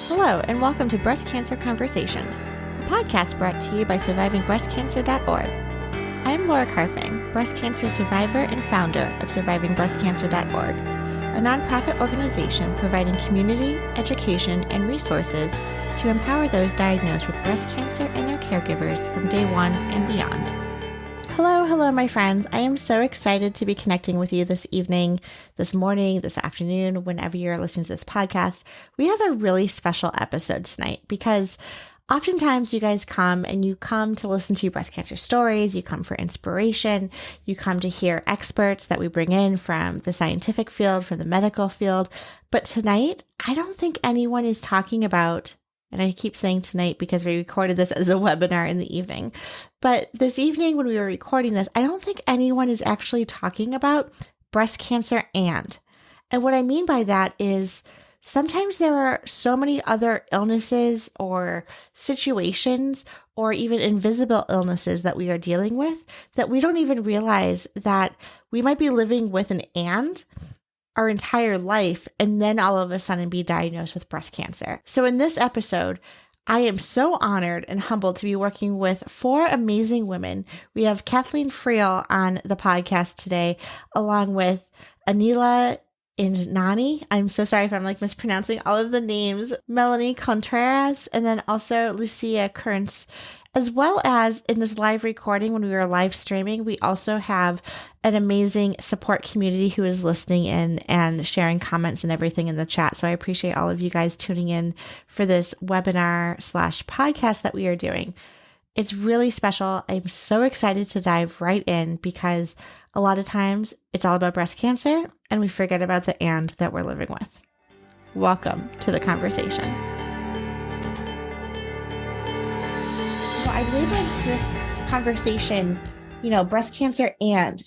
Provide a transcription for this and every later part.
Hello, and welcome to Breast Cancer Conversations, a podcast brought to you by survivingbreastcancer.org. I'm Laura Carfing, breast cancer survivor and founder of survivingbreastcancer.org, a nonprofit organization providing community, education, and resources to empower those diagnosed with breast cancer and their caregivers from day one and beyond. Hello, my friends. I am so excited to be connecting with you this evening, this morning, this afternoon, whenever you're listening to this podcast. We have a really special episode tonight because oftentimes you guys come to listen to breast cancer stories, you come for inspiration, you come to hear experts that we bring in from the scientific field, from the medical field. But tonight, I don't think anyone is talking about, and I keep saying tonight because we recorded this as a webinar in the evening. But this evening when we were recording this, I don't think anyone is actually talking about breast cancer and what I mean by that is sometimes there are so many other illnesses or situations or even invisible illnesses that we are dealing with that we don't even realize that we might be living with an and our entire life and then all of a sudden be diagnosed with breast cancer. So in this episode, I am so honored and humbled to be working with four amazing women. We have Kathleen Friel on the podcast today, along with Aneela Idnani. I'm so sorry if I'm mispronouncing all of the names. Melanie Contreras, and then also Kurz. As well as in this live recording, when we were live streaming, we also have an amazing support community who is listening in and sharing comments and everything in the chat. So I appreciate all of you guys tuning in for this webinar/podcast that we are doing. It's really special. I'm so excited to dive right in because a lot of times it's all about breast cancer and we forget about the and that we're living with. Welcome to the conversation. I believe this conversation, breast cancer and ...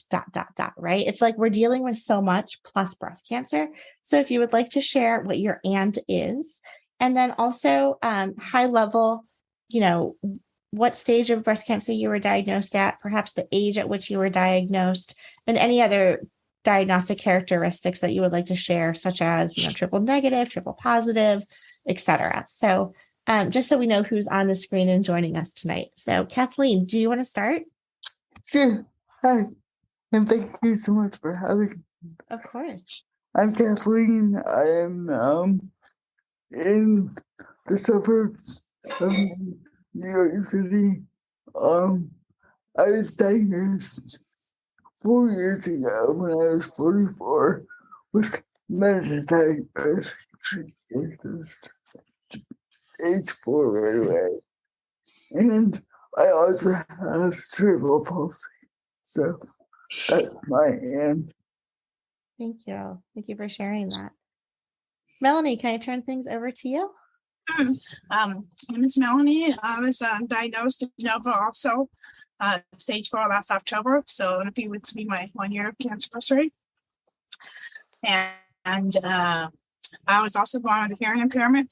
right? It's like we're dealing with so much plus breast cancer. So if you would like to share what your and is, and then also high level, what stage of breast cancer you were diagnosed at, perhaps the age at which you were diagnosed, and any other diagnostic characteristics that you would like to share, such as, triple negative, triple positive, etc. So just so we know who's on the screen and joining us tonight. So Kathleen, do you want to start? Sure. Hi. And thank you so much for having me. Of course. I'm Kathleen. I am in the suburbs of New York City. I was diagnosed 4 years ago when I was 44 with metastatic breast cancer. Stage 4 right away. And I also have cerebral palsy. So that's my and. Thank you. Thank you for sharing that. Melanie, can I turn things over to you? My name is Melanie. I was diagnosed with Novo also, stage 4 last October. So in a few weeks will be my 1-year cancer anniversary. And I was also born with a hearing impairment.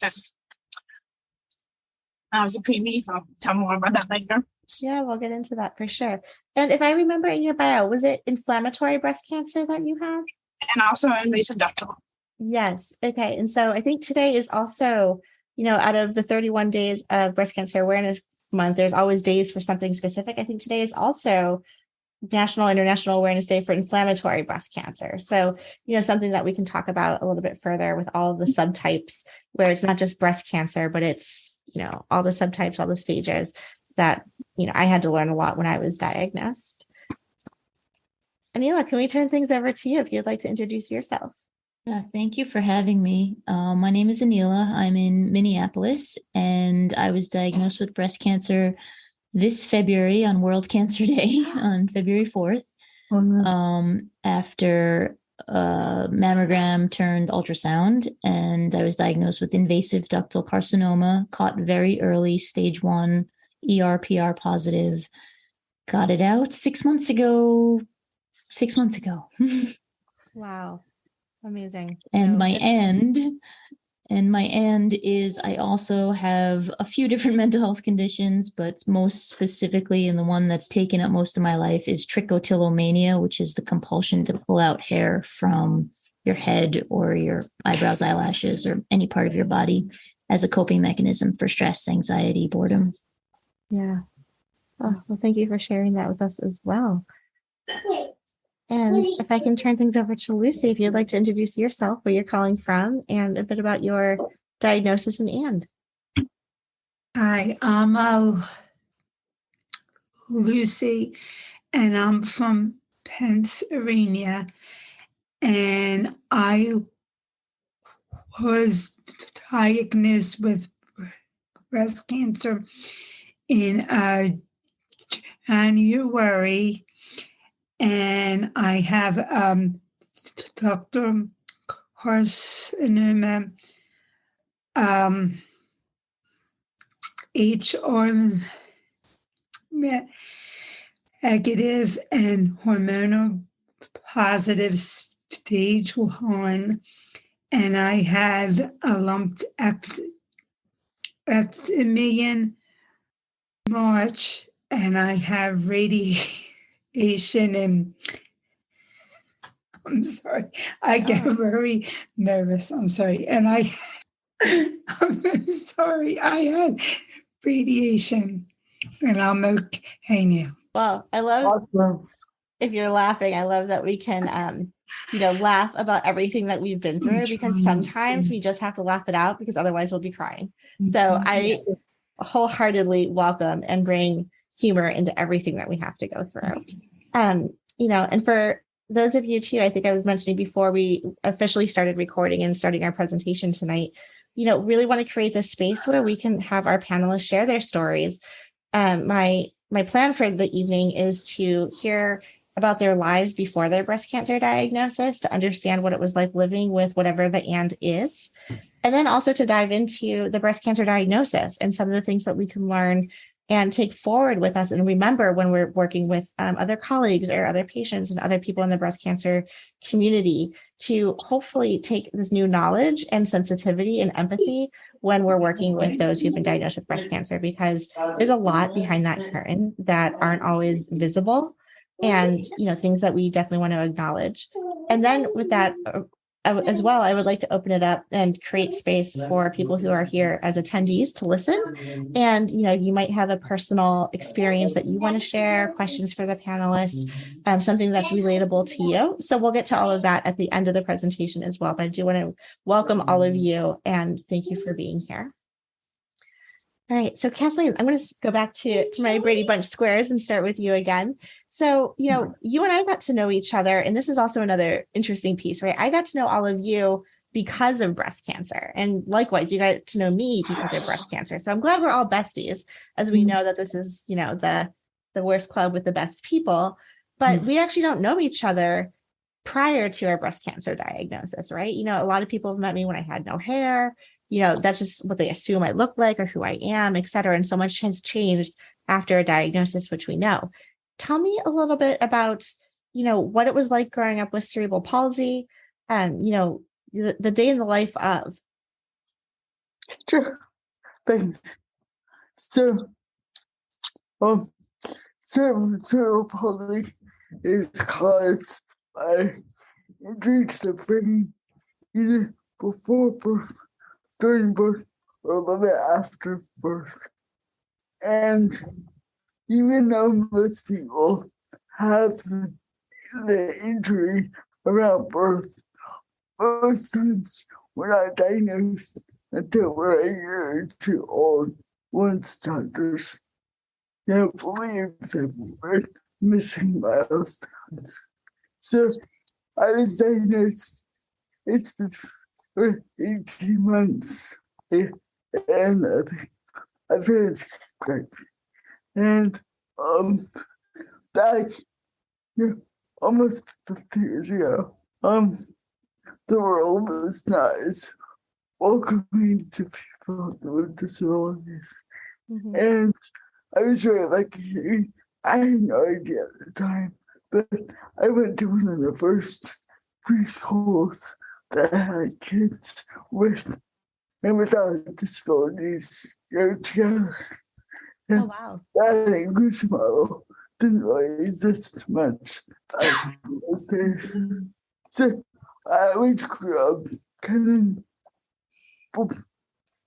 I was a preemie. I'll tell more about that later. Yeah, we'll get into that for sure. And if I remember in your bio, was it inflammatory breast cancer that you had? And also invasive ductal. Yes. Okay. And so I think today is also, out of the 31 days of Breast Cancer Awareness Month, there's always days for something specific. I think today is also National International Awareness Day for inflammatory breast cancer. So, something that we can talk about a little bit further with all of the subtypes, where it's not just breast cancer, but it's, all the subtypes, all the stages that, I had to learn a lot when I was diagnosed. Aneela, can we turn things over to you if you'd like to introduce yourself? Thank you for having me. My name is Aneela. I'm in Minneapolis, and I was diagnosed with breast cancer this February on World Cancer Day on February 4th, after mammogram turned ultrasound, and I was diagnosed with invasive ductal carcinoma, caught very early, stage 1, ER/PR positive, got it out 6 months ago. Wow. Amazing. And my end is I also have a few different mental health conditions, but most specifically, and the one that's taken up most of my life, is trichotillomania, which is the compulsion to pull out hair from your head or your eyebrows, eyelashes, or any part of your body as a coping mechanism for stress, anxiety, boredom. Yeah. Oh, well, thank you for sharing that with us as well. And if I can turn things over to Lucy, if you'd like to introduce yourself, where you're calling from, and a bit about your diagnosis and. Hi, I'm Lucy, and I'm from Pennsylvania, and I was diagnosed with breast cancer in January, and I have Dr. carcinoma, HR negative and hormonal positive stage 1, and I had a lumpectomy in March, and I have radiation, and I'm sorry, I get very nervous. I'm sorry, and I'm sorry, I had radiation, and I'm okay now. Well, I love Awesome. if you're laughing, I love that we can, laugh about everything that we've been through, because sometimes we just have to laugh it out because otherwise we'll be crying. So I wholeheartedly welcome and bring humor into everything that we have to go through. And for those of you too, I think I was mentioning before we officially started recording and starting our presentation tonight, really want to create this space where we can have our panelists share their stories. My plan for the evening is to hear about their lives before their breast cancer diagnosis, to understand what it was like living with whatever the and is, and then also to dive into the breast cancer diagnosis and some of the things that we can learn and take forward with us and remember when we're working with other colleagues or other patients and other people in the breast cancer community, to hopefully take this new knowledge and sensitivity and empathy when we're working with those who've been diagnosed with breast cancer, because there's a lot behind that curtain that aren't always visible, and things that we definitely want to acknowledge. And then with that as well, I would like to open it up and create space for people who are here as attendees to listen. And, you might have a personal experience that you want to share, questions for the panelists, something that's relatable to you. So we'll get to all of that at the end of the presentation as well. But I do want to welcome all of you and thank you for being here. All right. So Kathleen, I'm going to go back to my Brady Bunch squares and start with you again. So, you and I got to know each other, and this is also another interesting piece, right? I got to know all of you because of breast cancer. And likewise, you got to know me because of breast cancer. So I'm glad we're all besties, as we know that this is, the worst club with the best people, but we actually don't know each other prior to our breast cancer diagnosis, right? A lot of people have met me when I had no hair. That's just what they assume I look like or who I am, et cetera. And so much has changed after a diagnosis, which we know. Tell me a little bit about, what it was like growing up with cerebral palsy and, the day in the life of. Sure. Thanks. So, cerebral palsy is caused by injury to the brain either before birth, during birth, or a little bit after birth. And even though most people have the injury around birth, most times we're not diagnosed until we're a year or two old, once doctors believe that we're missing milestones. So I was diagnosed, it's been for 18 months, and I finished great. And back almost 50 years ago, the world was not as welcoming to people with disabilities. Mm-hmm. And I was really lucky. I had no idea at the time, but I went to one of the first preschools that had kids with and without disabilities go together. And Oh, wow. that English model didn't really exist much back in those days. So I always grew up kind of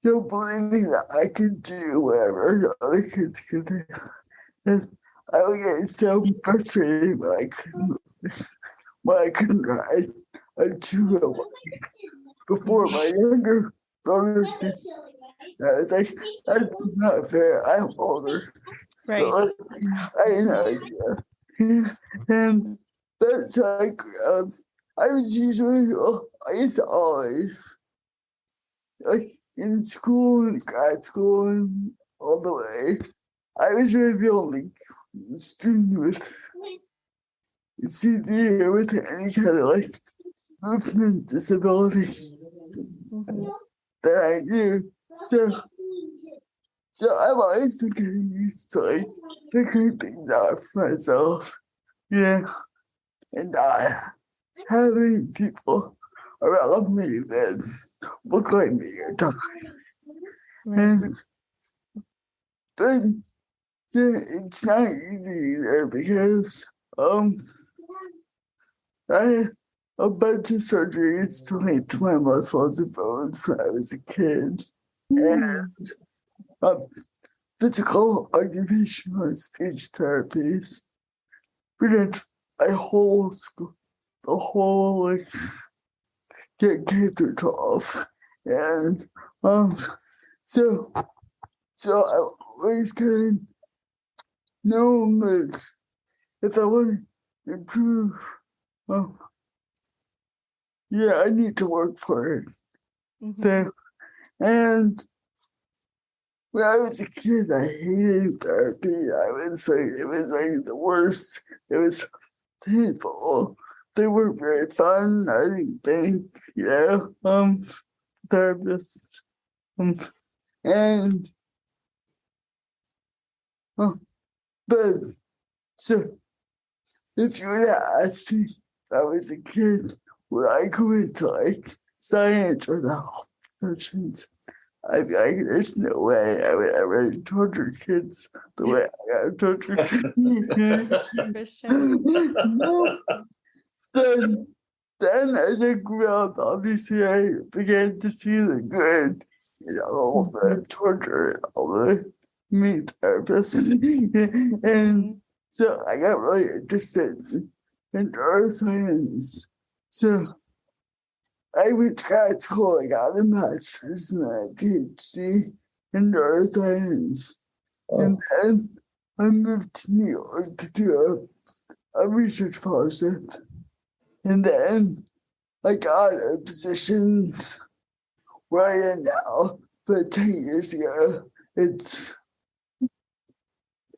believing that I could do whatever other kids could do. And I would get so frustrated when I couldn't ride a two-wheel bike before my younger brother did. I was like, that's not fair. I'm older. Right. So, I had no idea. And that's like, I was usually, I used to always, like in school and grad school and all the way, I was really the only student with CDA with any kind of like movement disability that I knew. So I've always been getting used to like figuring things out for myself. Yeah. And having people around me that look like me or talk like me. And but yeah, it's not easy either because I had a bunch of surgeries to make my muscles and bones when I was a kid. And physical, occupational, and speech therapies. We did a whole school, the whole like get K through 12, and so I always kind of know that if I want to improve, yeah, I need to work for it. So, and when I was a kid, I hated therapy. It was like the worst. It was painful. They weren't very fun. I didn't think, therapists. But so if you would have asked me if I was a kid, would I go into like science or the health professions? I'd be like, there's no way I would ever torture kids the way I got tortured. No. Then as I grew up, obviously I began to see the good in all the torture and all the meat therapists. And so I got really interested in neuroscience. So I went to grad school, I got a master's and a PhD in neuroscience. And then I moved to New York to do a research fellowship. And then I got a position where I am now, but 10 years ago, it's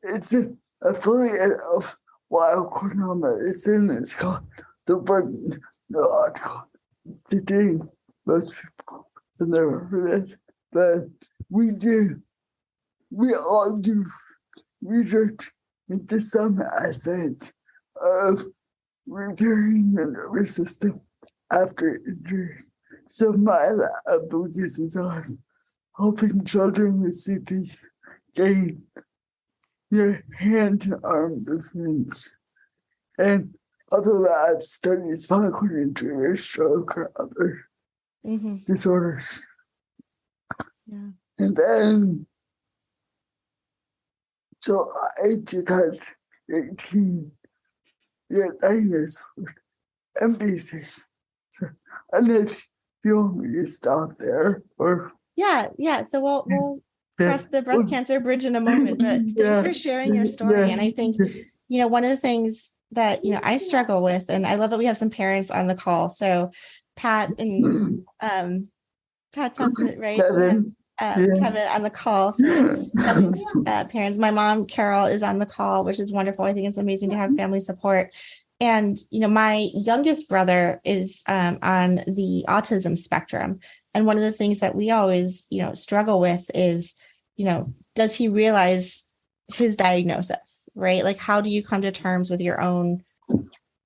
an affiliate of wild cornell medicine. It's called the Bergen Neurological Institute. Most people have never heard of it, but we all do research into some aspect of repairing the nervous system after injury. So my lab focuses on helping children with CP gain your hand and arm movements. And other labs study spinal injury or stroke or other disorders. Yeah. And then July 2018, you're diagnosed with MBC. So unless you want me to stop there or Yeah. So we'll cross the breast cancer bridge in a moment, but thanks for sharing your story. And I think, one of the things that, I struggle with, and I love that we have some parents on the call. So Pat and Pat Sunset, right? Kevin. Kevin on the call. So Kevin's parents, my mom, Carol, is on the call, which is wonderful. I think it's amazing to have family support. And, my youngest brother is on the autism spectrum. And one of the things that we always, struggle with is, does he realize his diagnosis, right? Like, how do you come to terms with your own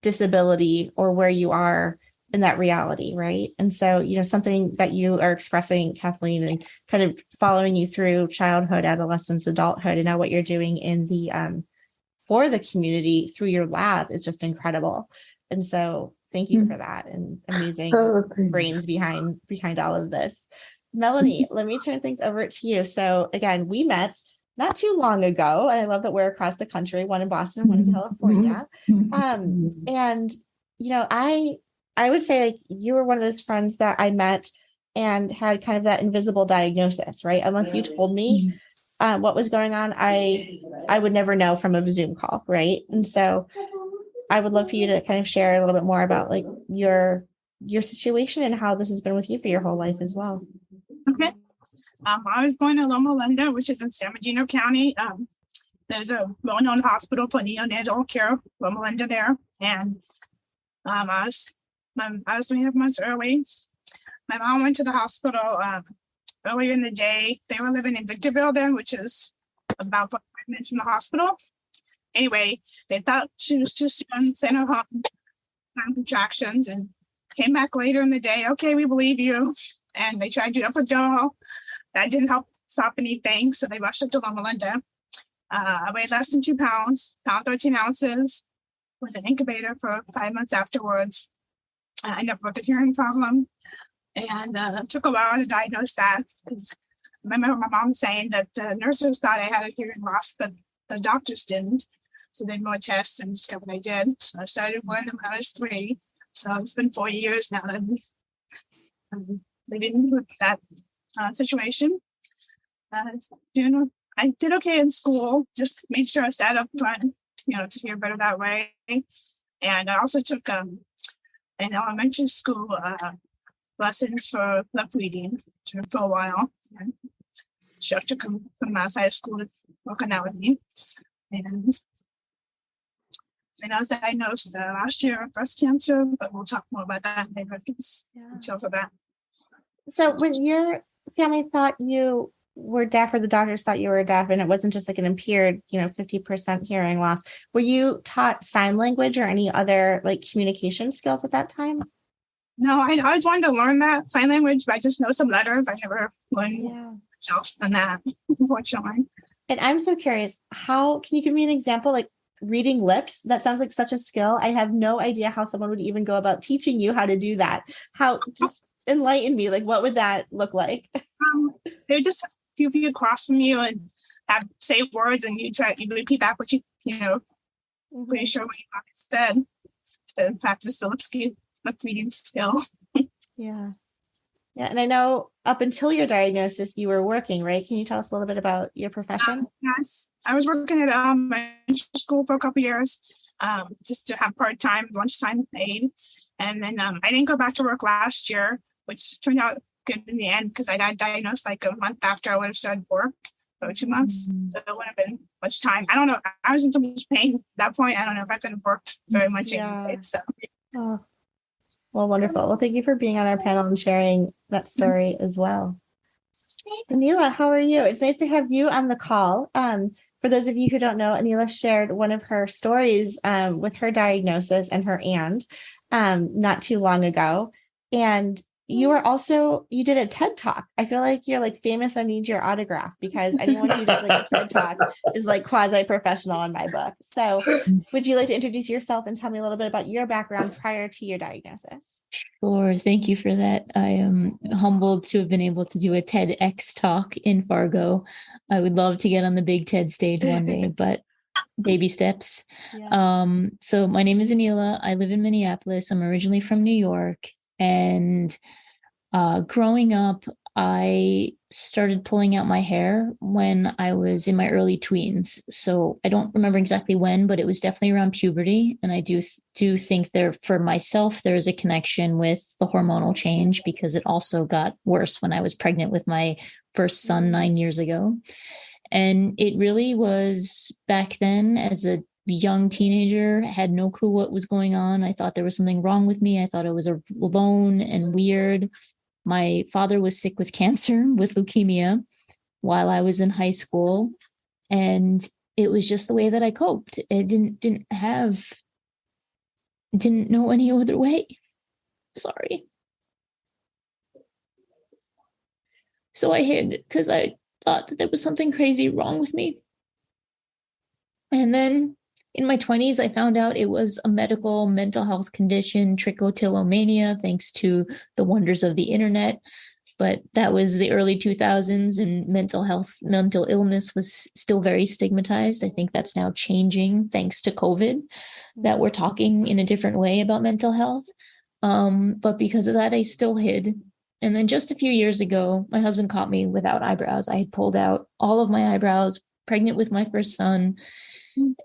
disability or where you are in that reality, right? And so, something that you are expressing, Kathleen, and kind of following you through childhood, adolescence, adulthood, and now what you're doing in the for the community through your lab is just incredible. And so thank you for that, and amazing Thanks. brains behind all of this. Melanie, let me turn things over to you. So again, we met not too long ago, and I love that we're across the country, one in Boston, one in California. And I would say like you were one of those friends that I met and had kind of that invisible diagnosis, right? Unless you told me what was going on, I would never know from a Zoom call, right? And so I would love for you to kind of share a little bit more about like your situation and how this has been with you for your whole life as well. Okay. I was born in Loma Linda, which is in San Bernardino County. There's a well-known hospital for neonatal care, Loma Linda there. And I was 3.5 months early. My mom went to the hospital earlier in the day. They were living in Victorville then, which is about 5 minutes from the hospital. Anyway, they thought she was too soon, sent her home, found contractions, and came back later in the day. Okay, we believe you. And they tried to do epidural. That didn't help stop anything. So they rushed her to Loma Linda. I weighed less than 2 pounds, pound 13 ounces, was an incubator for 5 months afterwards. I ended up with a hearing problem. And it took a while to diagnose that, because I remember my mom saying that the nurses thought I had a hearing loss, but the doctors didn't. So they did more tests and discovered I did. So I started wearing them when I was 3. So it's been 4 years now that I'm living with that situation. I did okay in school, just made sure I sat up front, to hear better that way. And I also took in elementary school lessons for lip reading for a while. And Chuck took him from outside of school to work on that with me. And I was diagnosed last year with breast cancer, but we'll talk more about that later, because details of that. So when your family thought you were deaf, or the doctors thought you were deaf, and it wasn't just like an impaired, 50% hearing loss, were you taught sign language or any other like communication skills at that time? No, I always wanted to learn that sign language, but I just know some letters. I never learned much else than that, unfortunately. And I'm so curious, how can you give me an example, like reading lips? That sounds like such a skill. I have no idea how someone would even go about teaching you how to do that. How, just enlighten me, like what would that look like? They would just a few feet across from you and say words, and you repeat back what pretty sure what you said. To practice the lip reading skill. Yeah. And I know up until your diagnosis, you were working, right? Can you tell us a little bit about your profession? Yes, I was working at elementary school for a couple of years, just to have part-time lunchtime aid. And then I didn't go back to work last year, which turned out good in the end, because I got diagnosed like a month after I would have started work, or 2 months. So it wouldn't have been much time. I don't know. I was in so much pain at that point. I don't know if I could have worked very much anyway. So. Oh. Well, wonderful. Well, thank you for being on our panel and sharing that story as well. Aneela, how are you? It's nice to have you on the call. For those of you who don't know, Aneela shared one of her stories with her diagnosis and her aunt not too long ago. And you did a TED Talk. I feel like you're like famous. I need your autograph, because anyone who does like a TED Talk is like quasi-professional in my book. So would you like to introduce yourself and tell me a little bit about your background prior to your diagnosis? Sure. Thank you for that. I am humbled to have been able to do a TEDx talk in Fargo. I would love to get on the big TED stage one day, but baby steps. Yeah. So my name is Aneela. I live in Minneapolis. I'm originally from New York. And growing up, I started pulling out my hair when I was in my early tweens. So I don't remember exactly when, but it was definitely around puberty. And I do think for myself, there is a connection with the hormonal change, because it also got worse when I was pregnant with my first son 9 years ago. And it really was back then, as a young teenager, had no clue what was going on. I thought there was something wrong with me. I thought I was alone and weird. My father was sick with cancer, with leukemia, while I was in high school. And it was just the way that I coped. I didn't know any other way. Sorry. So I hid, because I thought that there was something crazy wrong with me. And then In my 20s, I found out it was a medical mental health condition, trichotillomania, thanks to the wonders of the internet. But that was the early 2000s, and mental illness was still very stigmatized. I think that's now changing thanks to COVID, that we're talking in a different way about mental health. But because of that, I still hid. And then just a few years ago, my husband caught me without eyebrows. I had pulled out all of my eyebrows, pregnant with my first son.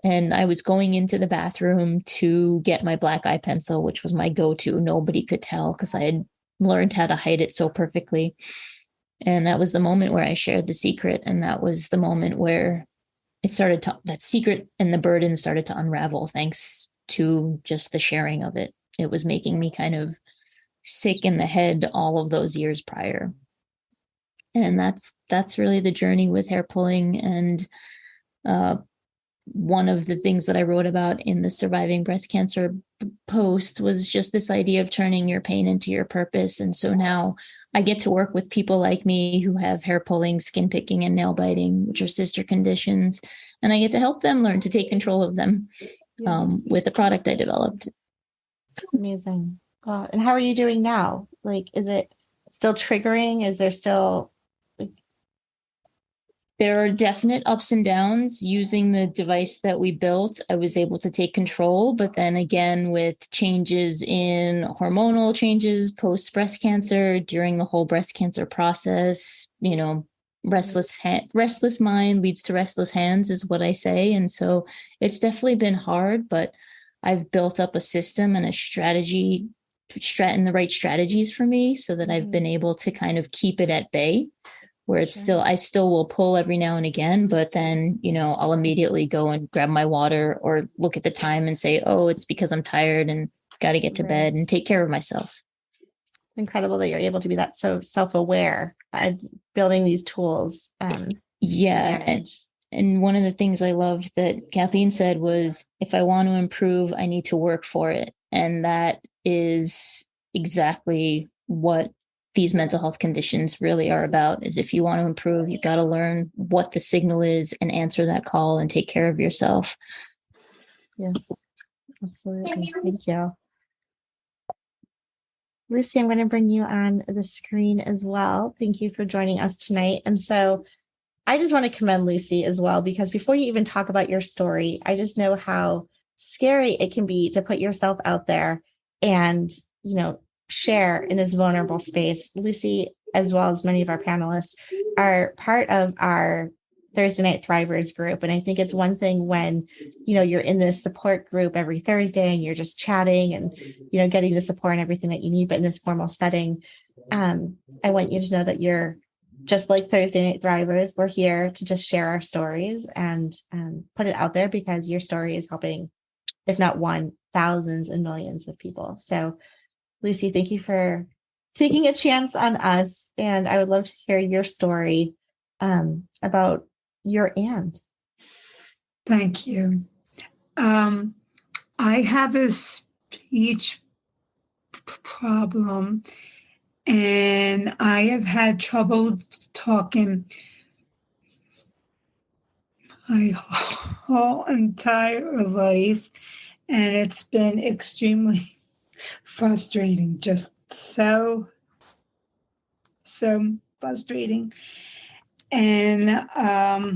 And I was going into the bathroom to get my black eye pencil, which was my go-to. Nobody could tell because I had learned how to hide it so perfectly. And that was the moment where I shared the secret. And that was the moment where that secret and the burden started to unravel thanks to just the sharing of it. It was making me kind of sick in the head all of those years prior. And that's really the journey with hair pulling. And one of the things that I wrote about in the Surviving Breast Cancer post was just this idea of turning your pain into your purpose. And so now I get to work with people like me who have hair pulling, skin picking, and nail biting, which are sister conditions. And I get to help them learn to take control of them with a product I developed. Amazing. And how are you doing now? Like, is it still triggering? Is there still... There are definite ups and downs. Using the device that we built, I was able to take control. But then again, with changes in hormonal changes post breast cancer, during the whole breast cancer process, restless mind leads to restless hands is what I say. And so it's definitely been hard, but I've built up a system and a strategy, and the right strategies for me so that I've been able to kind of keep it at bay. Where it's I still will pull every now and again, but then, I'll immediately go and grab my water or look at the time and say, oh, it's because I'm tired and got to get to bed and take care of myself. Incredible that you're able to be that so self-aware, building these tools. Yeah. And one of the things I loved that Kathleen said was, if I want to improve, I need to work for it. And that is exactly what these mental health conditions really are about. Is if you want to improve, you've got to learn what the signal is and answer that call and take care of yourself. Yes, absolutely. Thank you. Lucy, I'm going to bring you on the screen as well. Thank you for joining us tonight. And so I just want to commend Lucy as well, because before you even talk about your story, I just know how scary it can be to put yourself out there and, share in this vulnerable space. Lucy, as well as many of our panelists, are part of our Thursday Night Thrivers group. And I think it's one thing when, you're in this support group every Thursday and you're just chatting and, getting the support and everything that you need. But in this formal setting, I want you to know that you're just like Thursday Night Thrivers. We're here to just share our stories and put it out there, because your story is helping, if not one, thousands and millions of people. So Lucy, thank you for taking a chance on us. And I would love to hear your story about your aunt. Thank you. I have a speech problem, and I have had trouble talking my whole entire life, and it's been extremely frustrating, just so frustrating. And I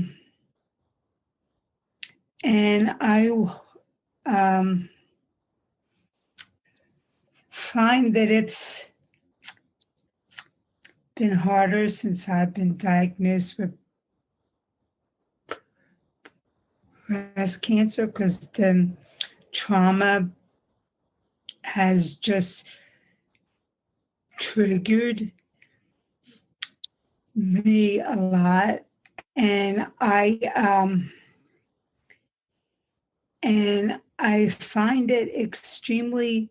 find that it's been harder since I've been diagnosed with breast cancer, because the trauma has just triggered me a lot, and I find it extremely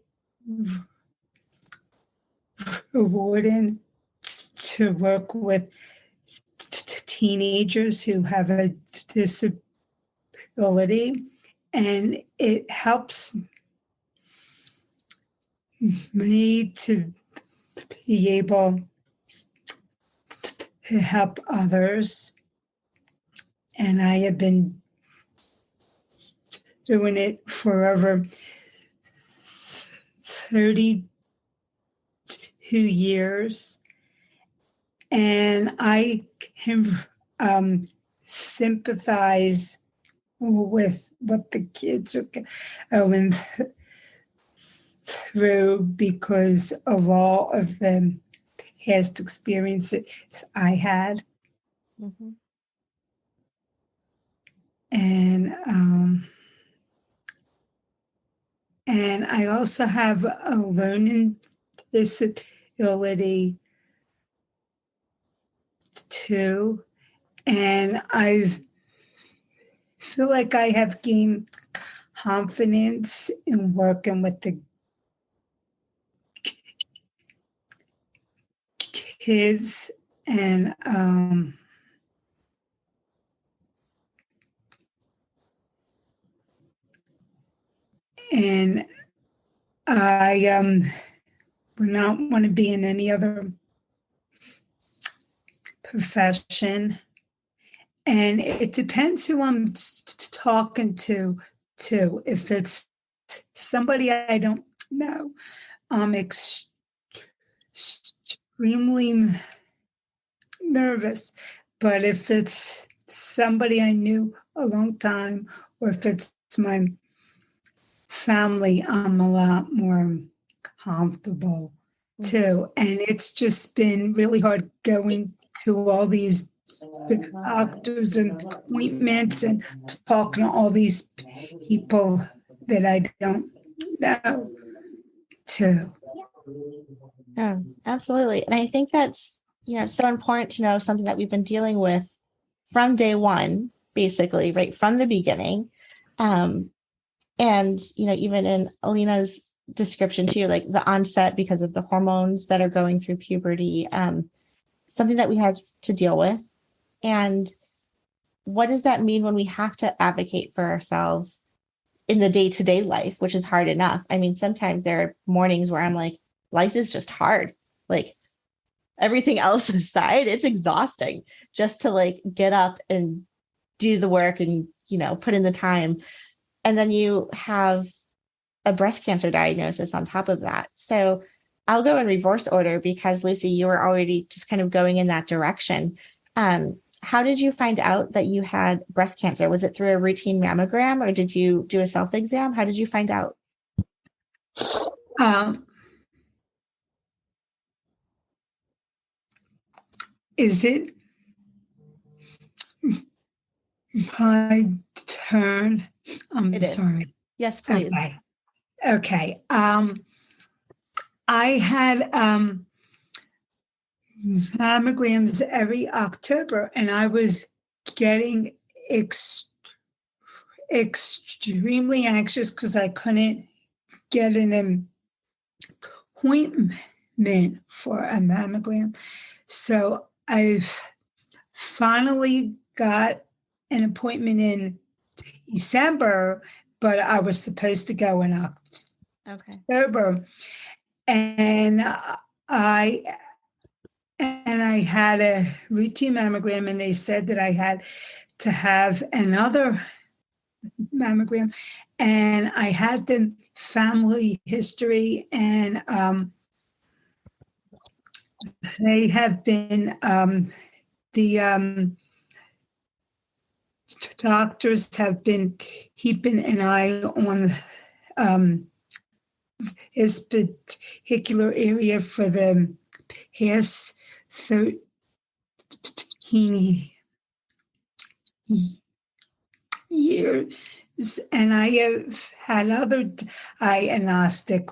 rewarding to work with teenagers who have a disability, and it helps me to be able to help others. And I have been doing it for over 32 years. And I can sympathize with what the kids are going through because of all of the past experiences I had. Mm-hmm. And I also have a learning disability too. And I feel like I have gained confidence in working with the kids and I would not want to be in any other profession. And it depends who I'm talking to, too. If it's somebody I don't know, I'm extremely nervous. But if it's somebody I knew a long time, or if it's my family, I'm a lot more comfortable too. And it's just been really hard going to all these doctors and appointments and talking to all these people that I don't know too. Yeah, absolutely. And I think that's, so important to know something that we've been dealing with from day one, basically, right from the beginning. And, even in Alina's description too, like the onset because of the hormones that are going through puberty, something that we had to deal with. And what does that mean when we have to advocate for ourselves in the day-to-day life, which is hard enough? I mean, sometimes there are mornings where I'm like, life is just hard. Like everything else aside, it's exhausting just to like get up and do the work and, put in the time. And then you have a breast cancer diagnosis on top of that. So I'll go in reverse order because Lucy, you were already just kind of going in that direction. How did you find out that you had breast cancer? Was it through a routine mammogram or did you do a self-exam? How did you find out? Is it my turn? I'm sorry. Yes, please. Okay. I had mammograms every October, and I was getting extremely anxious because I couldn't get an appointment for a mammogram. So I've finally got an appointment in December, but I was supposed to go in October. And I had a routine mammogram, and they said that I had to have another mammogram. And I had the family history, and they have been the doctors have been keeping an eye on this particular area for the past 13 years. And I have had other diagnostic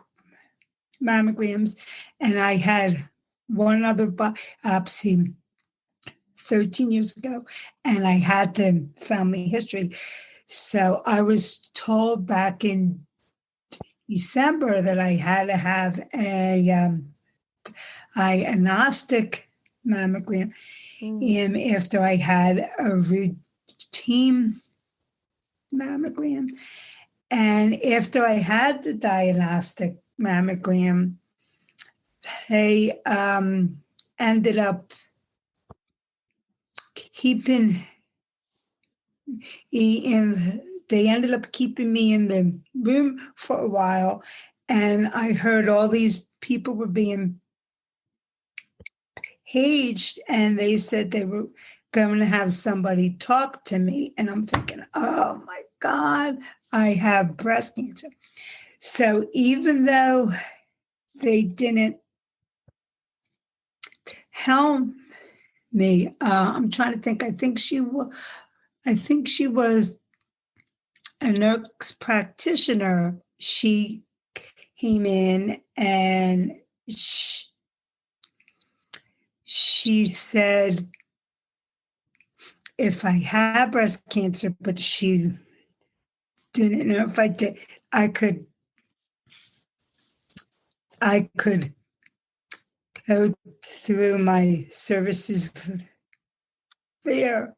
mammograms, and I had one other biopsy 13 years ago, and I had the family history. So I was told back in December that I had to have a diagnostic mammogram after I had a routine mammogram. And after I had the diagnostic mammogram, they ended up keeping in they ended up keeping me in the room for a while. And I heard all these people were being paged, and they said they were going to have somebody talk to me. And I'm thinking, oh my God, I have breast cancer. So even though they didn't help me, I'm trying to think. I think she was a nurse practitioner. She came in and she said if I had breast cancer, but she didn't know if I did, I could go through my services there.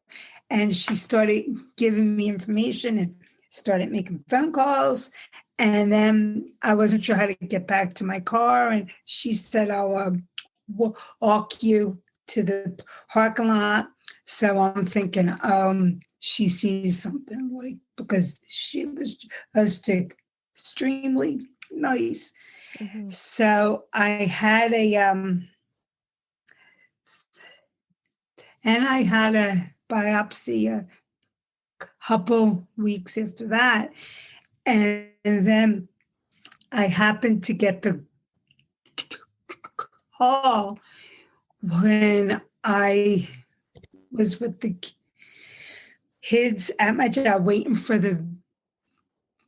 And she started giving me information and started making phone calls. And then I wasn't sure how to get back to my car. And she said, I'll walk you to the parking lot. So I'm thinking, she sees something, like, because she was just extremely nice. Mm-hmm. So I had a biopsy a couple weeks after that. And then I happened to get the call when I was with the kids at my job waiting for the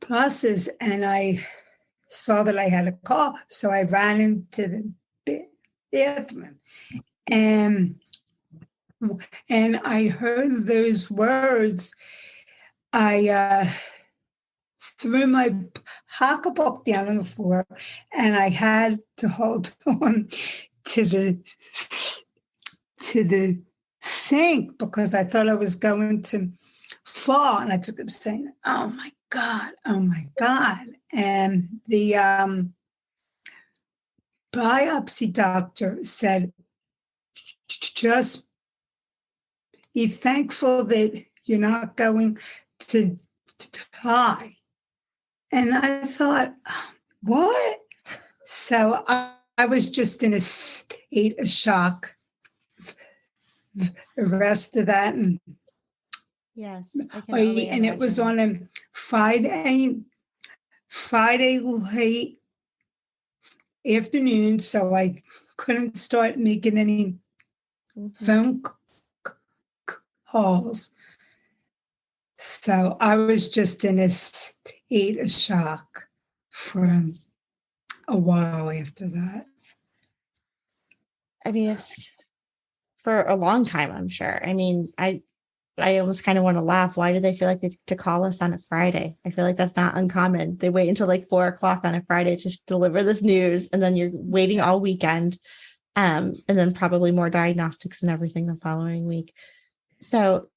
buses, and I saw that I had a call. So I ran into the bathroom, and I heard those words. I threw my pocketbook down on the floor, and I had to hold on to the sink because I thought I was going to fall. And I took up saying, oh my God. And the biopsy doctor said, just be thankful that you're not going to die. And I thought, what? So I was just in a state of shock the rest of that. And yes, I can only imagine. It was on a Friday late afternoon, so I couldn't start making any phone calls. So I was just in a state of shock for a while after that. I mean, it's for a long time, I'm sure. I mean, I almost kind of want to laugh. Why do they feel like they to call us on a Friday? I feel like that's not uncommon. They wait until like 4:00 on a Friday to deliver this news, and then you're waiting all weekend, and then probably more diagnostics and everything the following week. So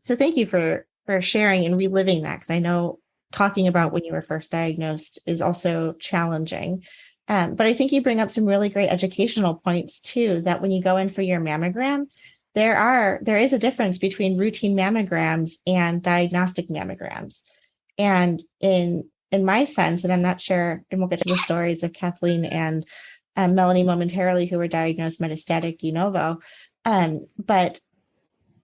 thank you for sharing and reliving that, because I know talking about when you were first diagnosed is also challenging. But I think you bring up some really great educational points too, that when you go in for your mammogram, there is a difference between routine mammograms and diagnostic mammograms. And in my sense, and I'm not sure, and we'll get to the stories of Kathleen and Melanie momentarily, who were diagnosed metastatic de novo. But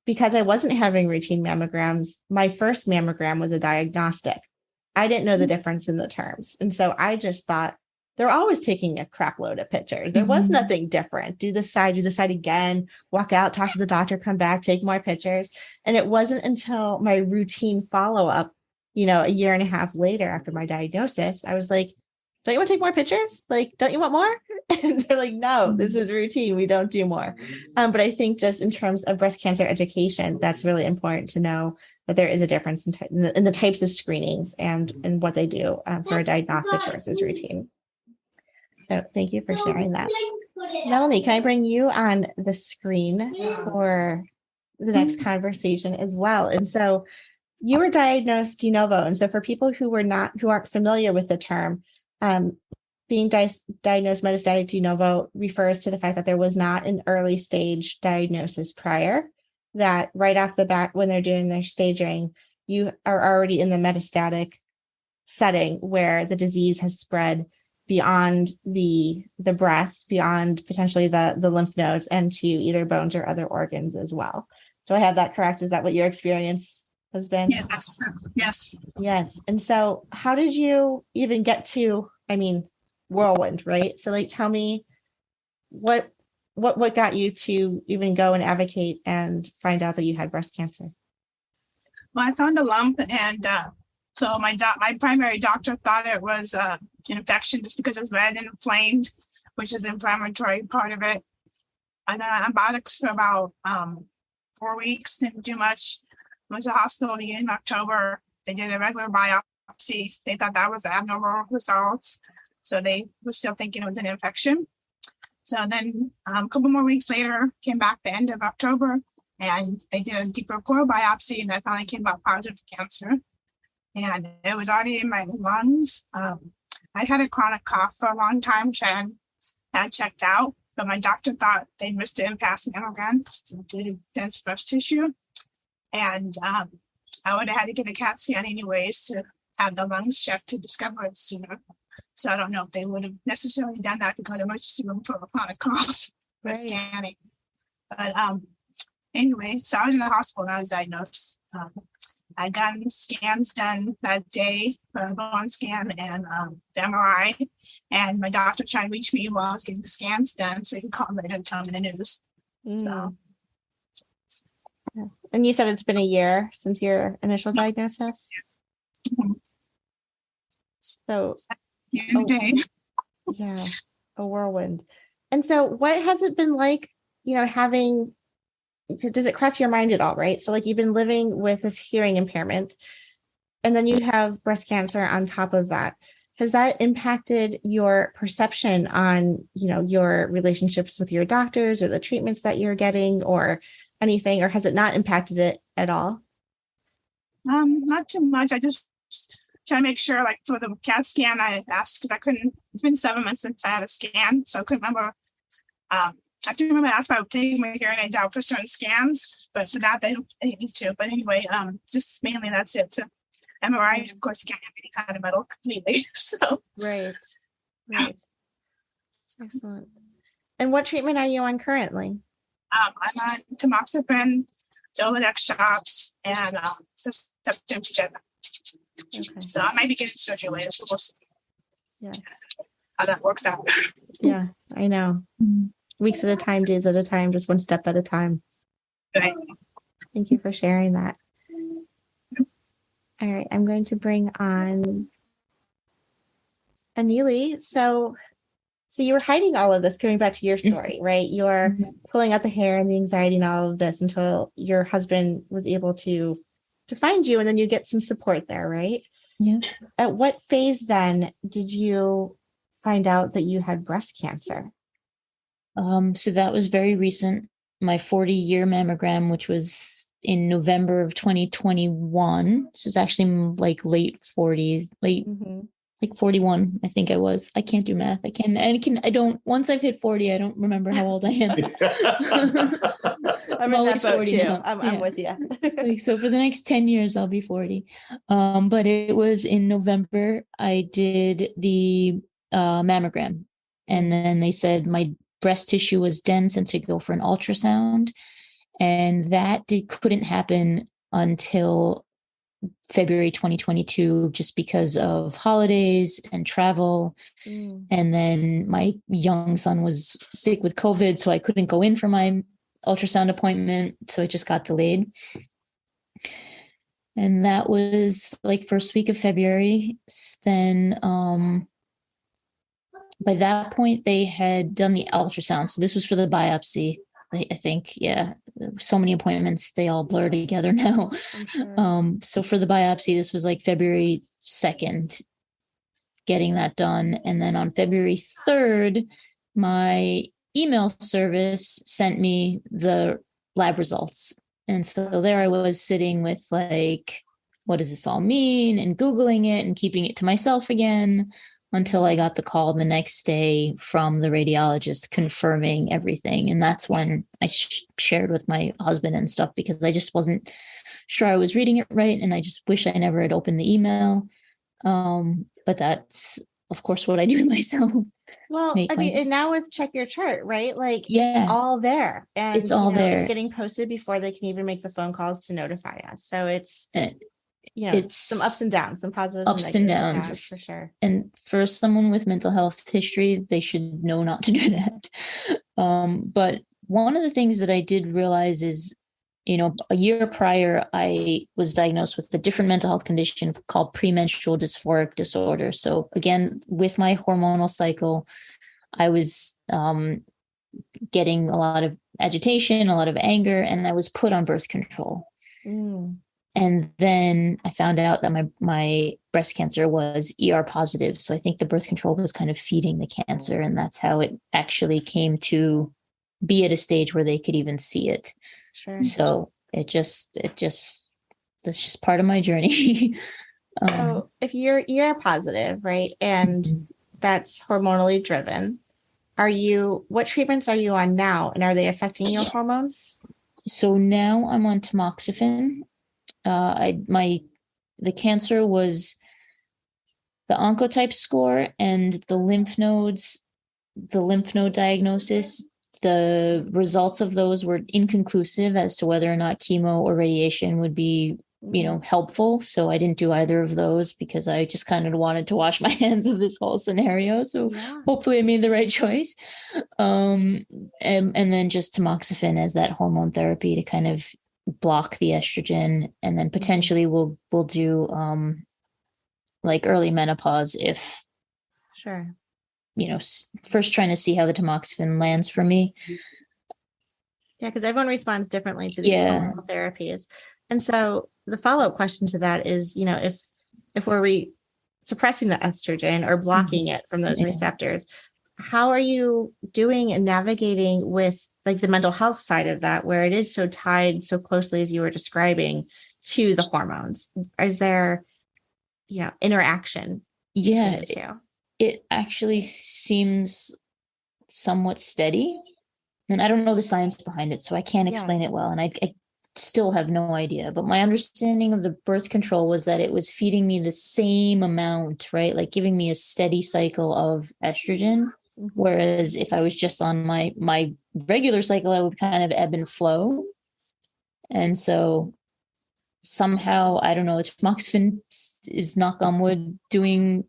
because I wasn't having routine mammograms, my first mammogram was a diagnostic. I didn't know the difference in the terms. And so I just thought, they're always taking a crap load of pictures. There was nothing different. Do this side again, walk out, talk to the doctor, come back, take more pictures. And it wasn't until my routine follow-up, a year and a half later after my diagnosis, I was like, don't you want to take more pictures? Like, don't you want more? And they're like, no, this is routine. We don't do more. But I think just in terms of breast cancer education, that's really important to know that there is a difference in the types of screenings and what they do for a diagnostic versus routine. So thank you for sharing that. Melanie, can I bring you on the screen for the next conversation as well? And so you were diagnosed de novo. And so for people who aren't familiar with the term, being diagnosed metastatic de novo refers to the fact that there was not an early stage diagnosis prior, that right off the bat, when they're doing their staging, you are already in the metastatic setting where the disease has spread beyond the breast, beyond potentially the lymph nodes, and to either bones or other organs as well. Do I have that correct? Is that what your experience has been? Yeah, that's correct. Yes. Yes. And so how did you even get to, whirlwind, right? So like, tell me what got you to even go and advocate and find out that you had breast cancer? Well, I found a lump, and so my primary doctor thought it was an infection just because it was red and inflamed, which is the inflammatory part of it. And then antibiotics for about 4 weeks, didn't do much. Went to the hospital in October. They did a regular biopsy. They thought that was abnormal results. So they were still thinking it was an infection. So then a couple more weeks later, came back the end of October, and they did a deeper core biopsy, and that finally came out positive cancer. And it was already in my lungs. I had a chronic cough for a long time, which I had checked out, but my doctor thought they missed an impasse mammogram due to dense breast tissue. And I would have had to get a CAT scan anyways to have the lungs checked to discover it sooner. So I don't know if they would have necessarily done that to go to emergency room for a chronic cough for scanning. But anyway, so I was in the hospital when I was diagnosed. I got scans done that day, a bone scan and the MRI. And my doctor tried to reach me while I was getting the scans done, so he could call later and tell me the news. So. And you said it's been a year since your initial diagnosis? Mm-hmm. So, day. Yeah, a whirlwind. And so what has it been like, does it cross your mind at all, right? So like you've been living with this hearing impairment, and then you have breast cancer on top of that. Has that impacted your perception on, your relationships with your doctors or the treatments that you're getting or anything, or has it not impacted it at all? Not too much. I just try to make sure, like for the CAT scan, I asked because I couldn't. It's been 7 months since I had a scan, so I couldn't remember. I do remember I asked about taking my hearing aids out for certain scans, but for that they don't need to. But anyway, just mainly that's it. So MRIs, of course, you can't have any kind of metal completely. So right. Excellent. And what treatment are you on currently? I'm on tamoxifen, Zoladex shots, and Herceptin. Okay. So I might be getting surgery later, so we'll see. Yeah. How that works out. Yeah, I know. Weeks at a time, days at a time, just one step at a time. Right. Thank you for sharing that. All right, I'm going to bring on Aneela. So you were hiding all of this, coming back to your story, right? You're pulling out the hair and the anxiety and all of this until your husband was able to find you, and then you get some support there, right? Yeah. At what phase then did you find out that you had breast cancer? So that was very recent. My 40-year mammogram, which was in November of 2021. So it's actually like late 40s, like 41, I think I was. I can't do math. Once I've hit 40, I don't remember how old I am. I'm in that boat too. I'm with you. So for the next 10 years, I'll be 40. But it was in November, I did the mammogram. And then they said my breast tissue was dense and to go for an ultrasound. And that couldn't happen until February 2022, just because of holidays and travel. And then my young son was sick with COVID, so I couldn't go in for my ultrasound appointment. So it just got delayed. And that was like first week of February. Then by that point, they had done the ultrasound. So this was for the biopsy. I think, yeah, so many appointments, they all blur together now. Sure. So for the biopsy, this was like February 2nd, getting that done. And then on February 3rd, my email service sent me the lab results. And so there I was sitting with like, what does this all mean? And Googling it and keeping it to myself again. until I got the call the next day from the radiologist confirming everything. And that's when I shared with my husband and stuff, because I just wasn't sure I was reading it right. And I just wish I never had opened the email. But that's, of course, what I do to myself. Well, I mean, and now with Check Your Chart, right? Like, Yeah, it's all there. And it's all there. It's getting posted before they can even make the phone calls to notify us. So it's, it's some ups and downs, some positives ups and downs, for sure. And for someone with mental health history, they should know not to do that. But one of the things that I did realize is, a year prior, I was diagnosed with a different mental health condition called premenstrual dysphoric disorder. So again, with my hormonal cycle, I was getting a lot of agitation, a lot of anger, and I was put on birth control. And then I found out that my breast cancer was ER positive. So I think the birth control was kind of feeding the cancer. And that's how it actually came to be at a stage where they could even see it. Sure. So that's just part of my journey. So if you're ER positive, right, and that's hormonally driven, what treatments are you on now? And are they affecting your hormones? So now I'm on tamoxifen. The cancer was the oncotype score and the lymph node diagnosis. The results of those were inconclusive as to whether or not chemo or radiation would be, helpful. So I didn't do either of those because I just kind of wanted to wash my hands of this whole scenario. So hopefully I made the right choice. And then just tamoxifen as that hormone therapy to kind of block the estrogen, and then potentially we'll do like early menopause if first trying to see how the tamoxifen lands for me. Yeah, because everyone responds differently to these hormonal therapies. And so the follow-up question to that is, if we're suppressing the estrogen or blocking it from those receptors, how are you doing and navigating with like the mental health side of that, where it is so tied so closely, as you were describing, to the hormones? Is there, interaction? Yeah, it actually seems somewhat steady. And I don't know the science behind it, so I can't explain it well. And I still have no idea. But my understanding of the birth control was that it was feeding me the same amount, right? Like giving me a steady cycle of estrogen. Whereas if I was just on my regular cycle, I would kind of ebb and flow. And so somehow, I don't know, tamoxifen is, knock on wood, doing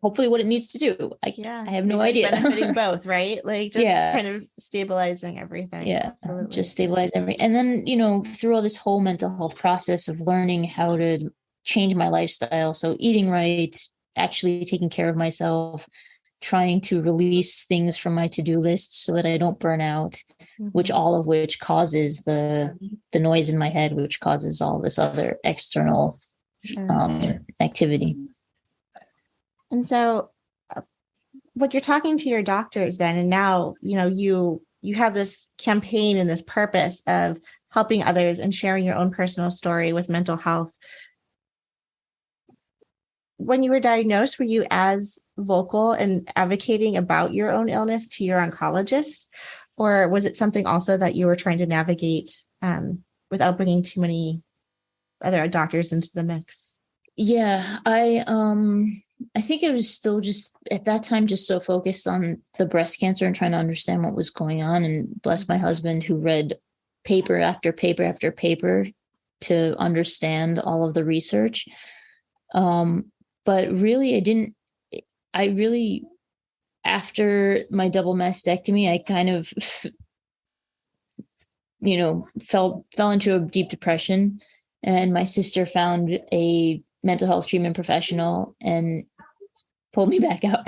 hopefully what it needs to do. I have no idea. Benefiting both, right? Like just kind of stabilizing everything. Yeah, absolutely. Just stabilize everything. And then, through all this whole mental health process of learning how to change my lifestyle. So eating right, actually taking care of myself, trying to release things from my to-do list so that I don't burn out, which all of which causes the noise in my head, which causes all this other external activity. And so what you're talking to your doctors then, and now, you have this campaign and this purpose of helping others and sharing your own personal story with mental health. When you were diagnosed, were you as vocal and advocating about your own illness to your oncologist? Or was it something also that you were trying to navigate without bringing too many other doctors into the mix? Yeah, I think it was still just at that time just so focused on the breast cancer and trying to understand what was going on. And bless my husband, who read paper after paper after paper to understand all of the research. But really, after my double mastectomy, I kind of, fell into a deep depression, and my sister found a mental health treatment professional and pulled me back up.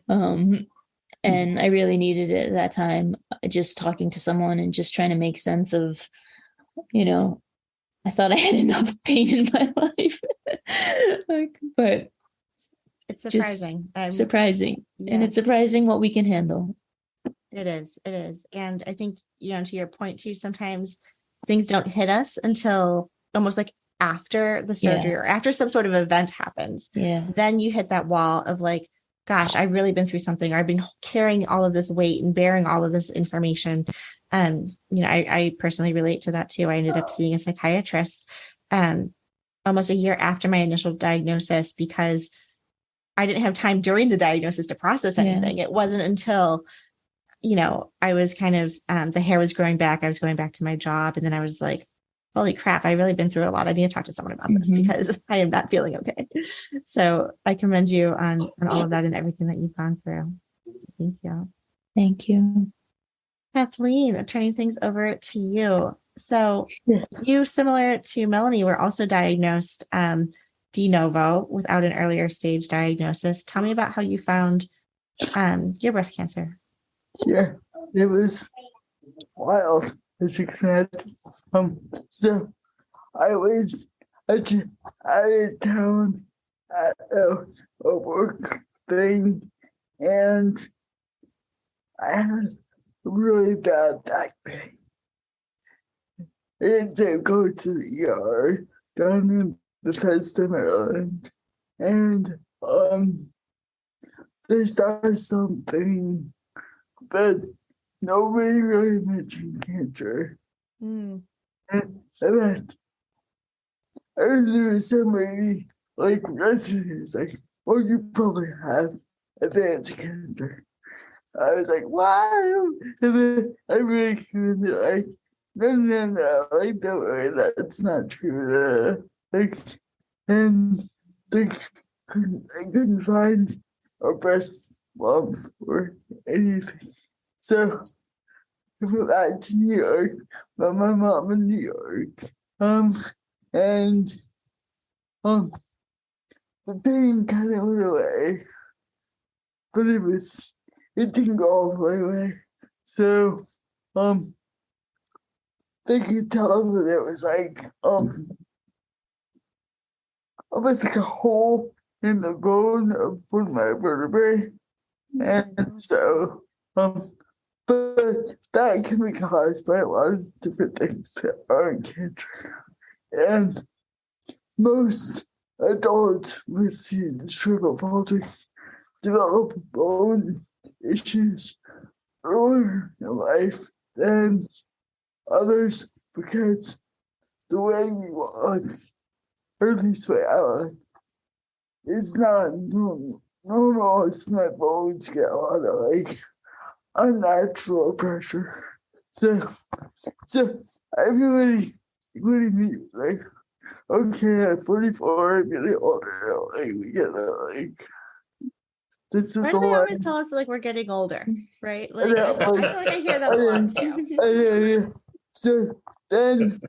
And I really needed it at that time, just talking to someone and just trying to make sense of, I thought I had enough pain in my life. But it's surprising. Surprising. Yes. And it's surprising what we can handle. It is. And I think, to your point too, sometimes things don't hit us until almost like after the surgery or after some sort of event happens, then you hit that wall of like, gosh, I've really been through something, or I've been carrying all of this weight and bearing all of this information. I personally relate to that too. I ended up seeing a psychiatrist almost a year after my initial diagnosis, because I didn't have time during the diagnosis to process anything. It wasn't until, I was kind of, the hair was growing back. I was going back to my job. And then I was like, holy crap, I've really been through a lot. I need to talk to someone about this because I am not feeling okay. So I commend you on all of that and everything that you've gone through. Thank you. Thank you. Kathleen, turning things over to you. So you, similar to Melanie, were also diagnosed de novo without an earlier stage diagnosis. Tell me about how you found your breast cancer. Yeah, it was wild, as you can imagine. So I was out of town at a work thing, and I had really bad back pain. I had to go to the ER down in Bethesda, Maryland, and they saw something, but nobody really mentioned cancer. And then there was somebody like residents like, "Oh, you probably have advanced cancer." I was like, "What?" And then I really couldn't like, no, like, don't worry, that's not true. And I couldn't find a breast lump or anything. So I went back to New York, met my mom in New York, and the pain kind of went away, but it didn't go all the way away. So they could tell that it was like almost like a hole in the bone of one of my vertebrae, and so but that can be caused by a lot of different things that aren't cancer. And most adults with cerebral palsy develop bone issues earlier in life than others, because the way we walk, or at least the way I walk, is not normal. It's my bones get a lot of like unnatural pressure. So I really mean like, okay, at 44, I'm getting older. Like, we get like, this is Why the do they one. always tell us like we're getting older, right? Like, I feel like I hear that a lot too. Yeah. So then,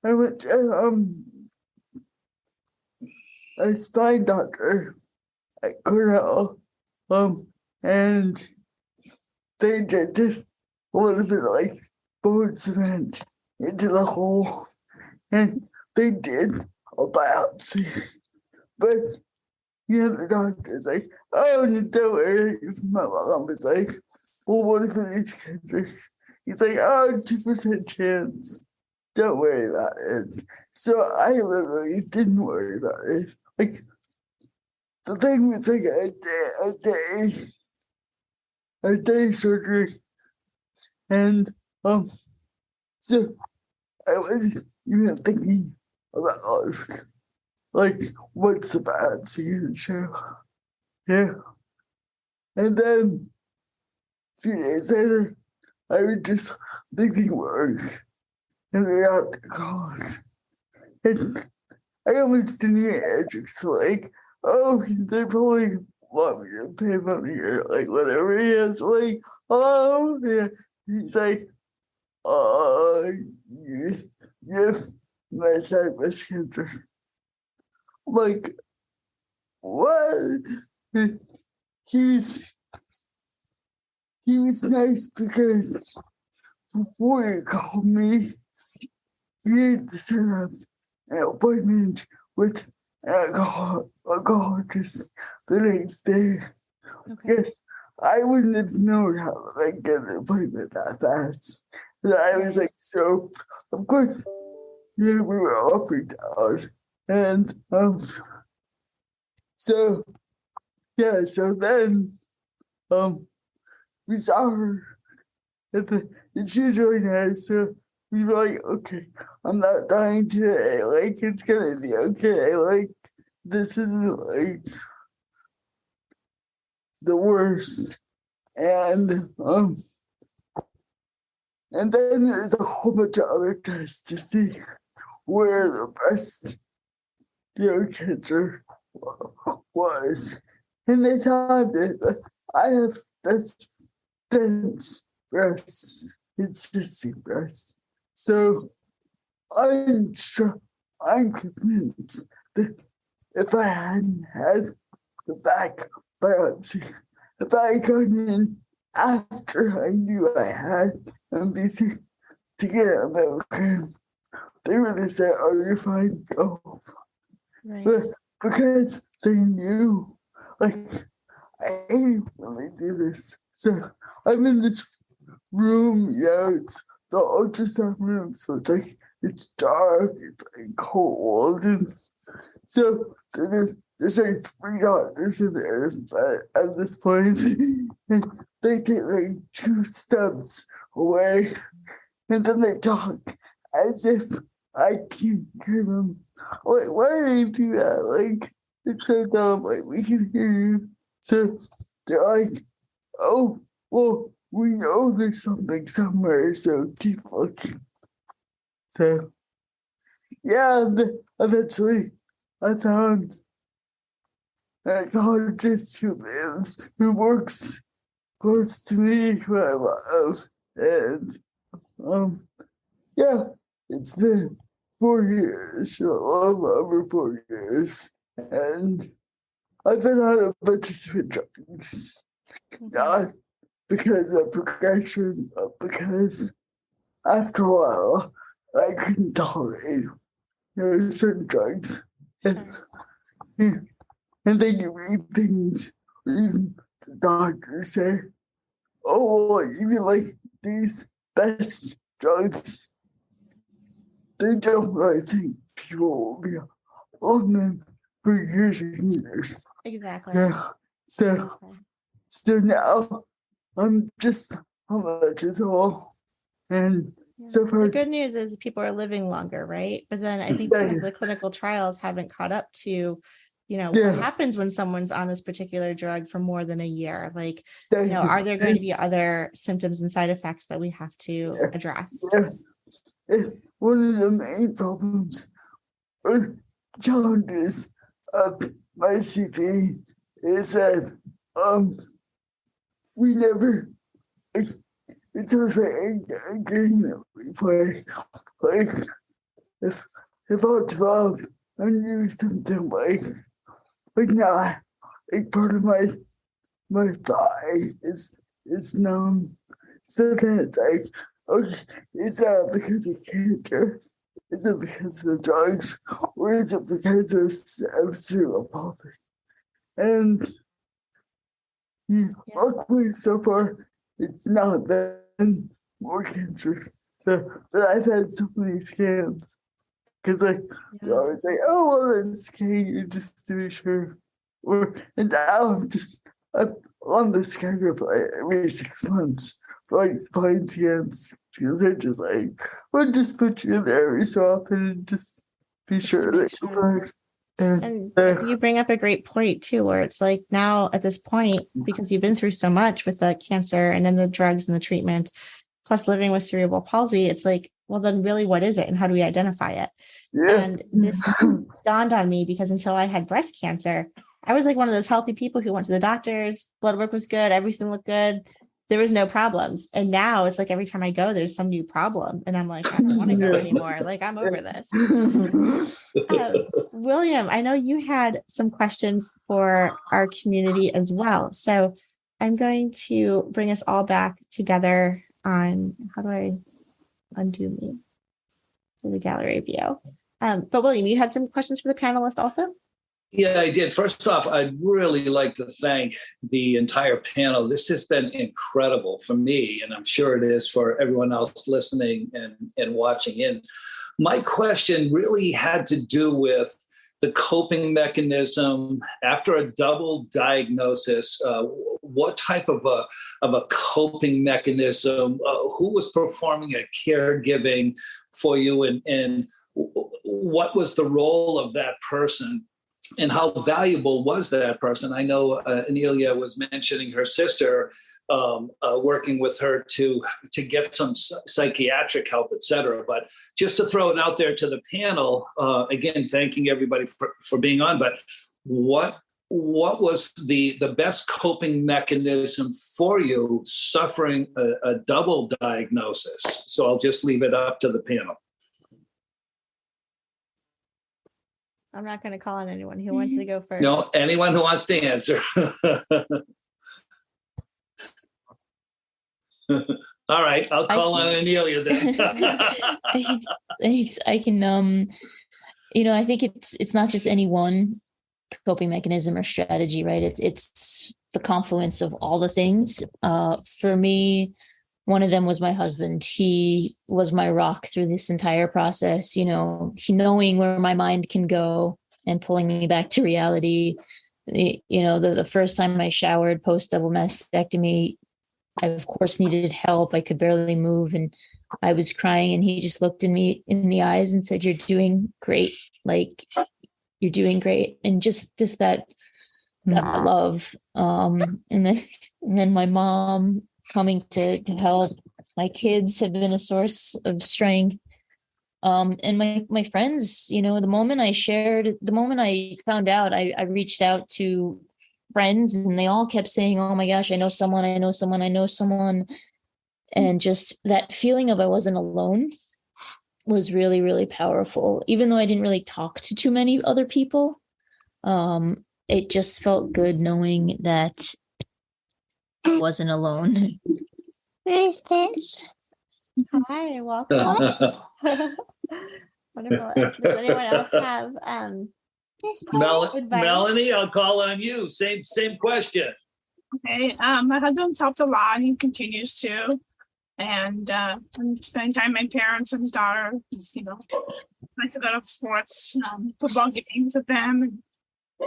I went to a spine doctor at Kurz, and they did this a little bit like bone cement into the hole, and they did a biopsy. But the doctor's like, "Oh, don't worry." My mom was like, "Well, what if it is cancer?" He's like, "Oh, 2% chance. Don't worry about it." So I literally didn't worry about it. Like, the thing was like a day surgery, and so I was even thinking about like, what's the biopsy gonna show? Yeah. And then a few days later, I was just thinking work and we out to college. And I almost didn't even answer, so like, oh, they probably want me to pay money or like whatever. He has like, oh, yeah. He's like, yes, metastatic breast cancer. I'm like, what? He was nice because before he called me, he had to set up an appointment with an alcoholist the next day. Okay. Yes, I wouldn't have known how to like get an appointment that fast. And I was like, so of course, we were all freaked out. And so yeah, so then we saw her and she was really nice. So we were like, okay, I'm not dying today. Like, it's gonna be okay. Like, this isn't like the worst. And then there's a whole bunch of other tests to see where the breast cancer was. And they found it. I have this dense breast, it's cystic breast. So I'm convinced that if I hadn't had the back biopsy, if I had gone in after I knew I had MBC to get a mammogram, they would have said, "Oh, you're fine, go." Right. But because they knew, like, I hate when they do this. So I'm in this room, it's the ultrasound room, so it's dark, it's like cold, and so there's like 3 doctors in there at this point, and they take like 2 steps away, and then they talk as if I can't hear them. Like, why do they do that? Like, it's so dumb. Like, we can hear you. So they're like, oh, well, we know there's something somewhere, so keep looking. So, yeah, eventually I found an oncologist who works close to me, who I love. And, yeah, it's been 4 years, a little over 4 years. And I've been on a bunch of different drugs. Not because of progression, but because after a while, I couldn't tolerate certain drugs. And then you read things, even the doctors say, oh, well, even like these best drugs, they don't really think people will be on them for years and years. Exactly. Yeah. So now I'm just eligible, and so far the good news is people are living longer, right? But then I think because the clinical trials haven't caught up to, what happens when someone's on this particular drug for more than a year? Like, are there going to be other symptoms and side effects that we have to address? One of the main problems or challenges of my CV is that we never, it's just like a game that we play. Like, if I'm 12 and do something like now, like part of my thigh is numb. So then it's like, okay, is that because of cancer? Is it because of the drugs? Or is it because of cerebral palsy? And luckily, so far, it's not been more cancer. So I've had so many scans. Because you always say, oh, well, then scan you just to be sure. And now I'm on the schedule for every 6 months for fine scans. Because they're just like, we'll just put you in there every so often and just be sure that it works. And you bring up a great point too, where it's like now at this point, because you've been through so much with the cancer and then the drugs and the treatment, plus living with cerebral palsy, it's like, well, then really, what is it and how do we identify it? Yeah. And this dawned on me because until I had breast cancer, I was like one of those healthy people who went to the doctors, blood work was good, everything looked good. There was no problems. And now it's like every time I go, there's some new problem. And I'm like, I don't want to go anymore. Like, I'm over this. William, I know you had some questions for our community as well. So I'm going to bring us all back together on, how do I undo me to the gallery view? But William, you had some questions for the panelists also? Yeah, I did. First off, I'd really like to thank the entire panel. This has been incredible for me, and I'm sure it is for everyone else listening and watching in. My question really had to do with the coping mechanism after a double diagnosis. What type of a coping mechanism? Who was performing a caregiving for you, and what was the role of that person? And how valuable was that person? I know Aneela was mentioning her sister, working with her to get some psychiatric help, et cetera. But just to throw it out there to the panel, again, thanking everybody for being on, but what was the best coping mechanism for you suffering a double diagnosis? So I'll just leave it up to the panel. I'm not going to call on anyone who wants to go first. No, anyone who wants to answer. All right, I'll call on Aneela then. Thanks. I can, I think it's not just any one coping mechanism or strategy, right? It's the confluence of all the things. For me, one of them was my husband. He was my rock through this entire process, he knowing where my mind can go and pulling me back to reality. The first time I showered post double mastectomy, I of course needed help. I could barely move and I was crying, and he just looked at me in the eyes and said, "You're doing great. Like, you're doing great." And just that love. And then my mom coming to help. My kids have been a source of strength. And my friends, the moment I found out, I reached out to friends, and they all kept saying, "Oh my gosh, I know someone. And just that feeling of I wasn't alone was really, really powerful. Even though I didn't really talk to too many other people, it just felt good knowing that I wasn't alone. Who is this? Hi, welcome. Wonderful. Does anyone else have advice? Melanie, I'll call on you. Same question. Okay. My husband's helped a lot. He continues to. And I'm spending time with my parents and daughter. It's, like to go to sports, football games with them. I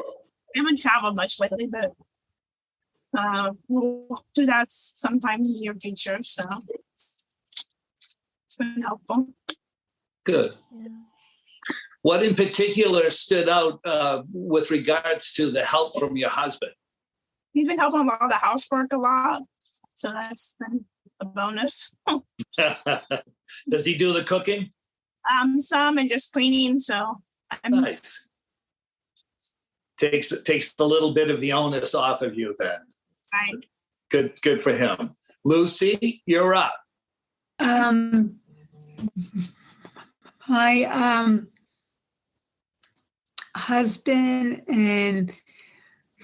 haven't traveled much lately, but we'll do that sometime in the near future. So it's been helpful. Good. Yeah. What in particular stood out with regards to the help from your husband? He's been helping a lot of the housework a lot. So that's been a bonus. Does he do the cooking? Some, and just cleaning. So nice. Takes a little bit of the onus off of you then. Right. Good for him. Lucy, you're up. My husband and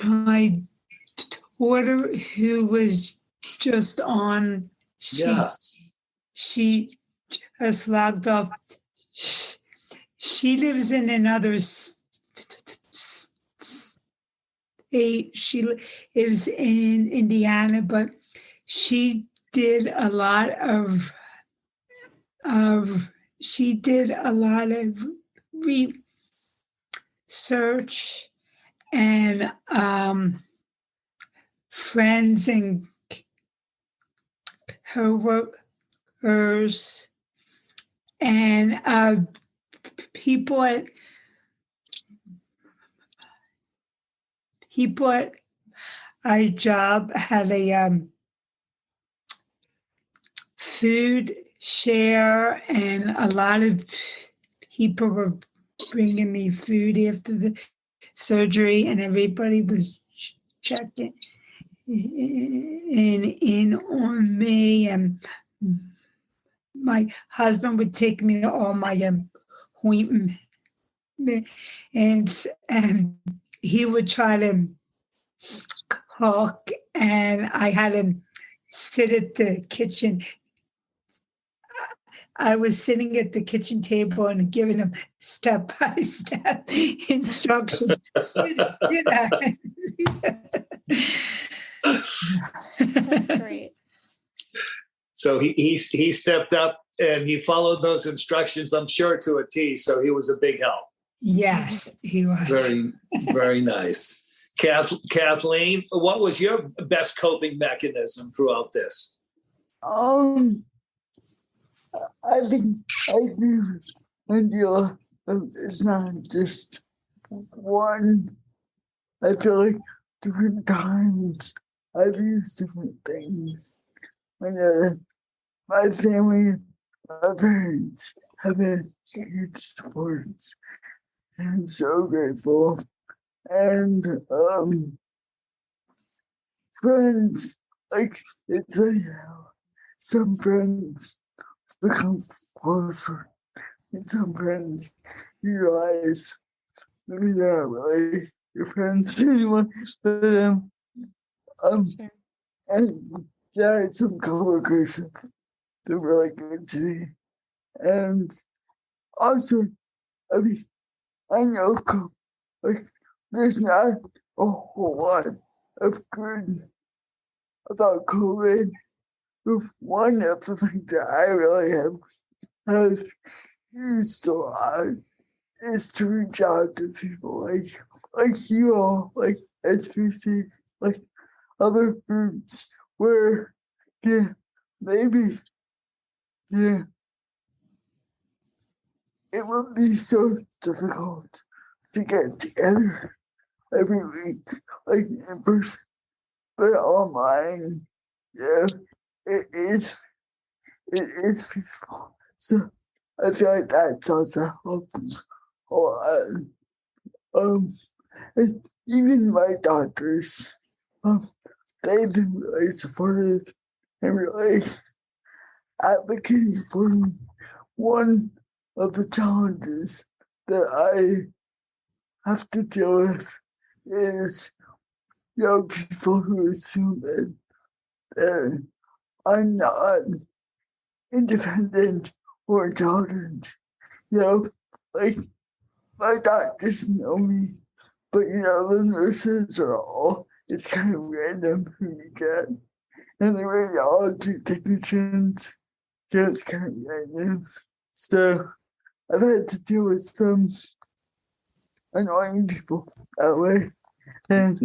my daughter, who was just on, she just logged off. She lives in another state. She lives in Indiana, but she did a lot of research, and friends and coworkers and people at a job had a food share, and a lot of people were bringing me food after the surgery, and everybody was checking in on me, and my husband would take me to all my appointments, and he would try to cook, and I had him sit at the kitchen. I was sitting at the kitchen table and giving him step-by-step instructions. You know. That's great. So he stepped up and he followed those instructions, I'm sure, to a T. So he was a big help. Yes, he was. Very, very nice. Kathleen, what was your best coping mechanism throughout this? I think I do. It's not just one. I feel like different times I've used different things. And my family, my parents have been huge supports. And I'm so grateful. And friends, like it's like some friends become closer, and some friends you realize maybe they're not really your friends anymore. But Sure. and yeah, I had some coworkers that were really good to me, and also, I mean, I know like there's not a whole lot of good about COVID. One of the things that I really have used a lot is to reach out to people like you all, like SPC, like other groups where maybe it would be so difficult to get together every week, like in person, but online, it is peaceful. So I feel like that's also helps a lot. And even my doctors, they've been really supportive and really advocating for me. One of the challenges that I have to deal with is people who assume that I'm not independent or intelligent. Like my doctors know me, but the nurses are all, it's kind of random who you get. And the radiology technicians, it's kind of random. So I've had to deal with some annoying people that way. And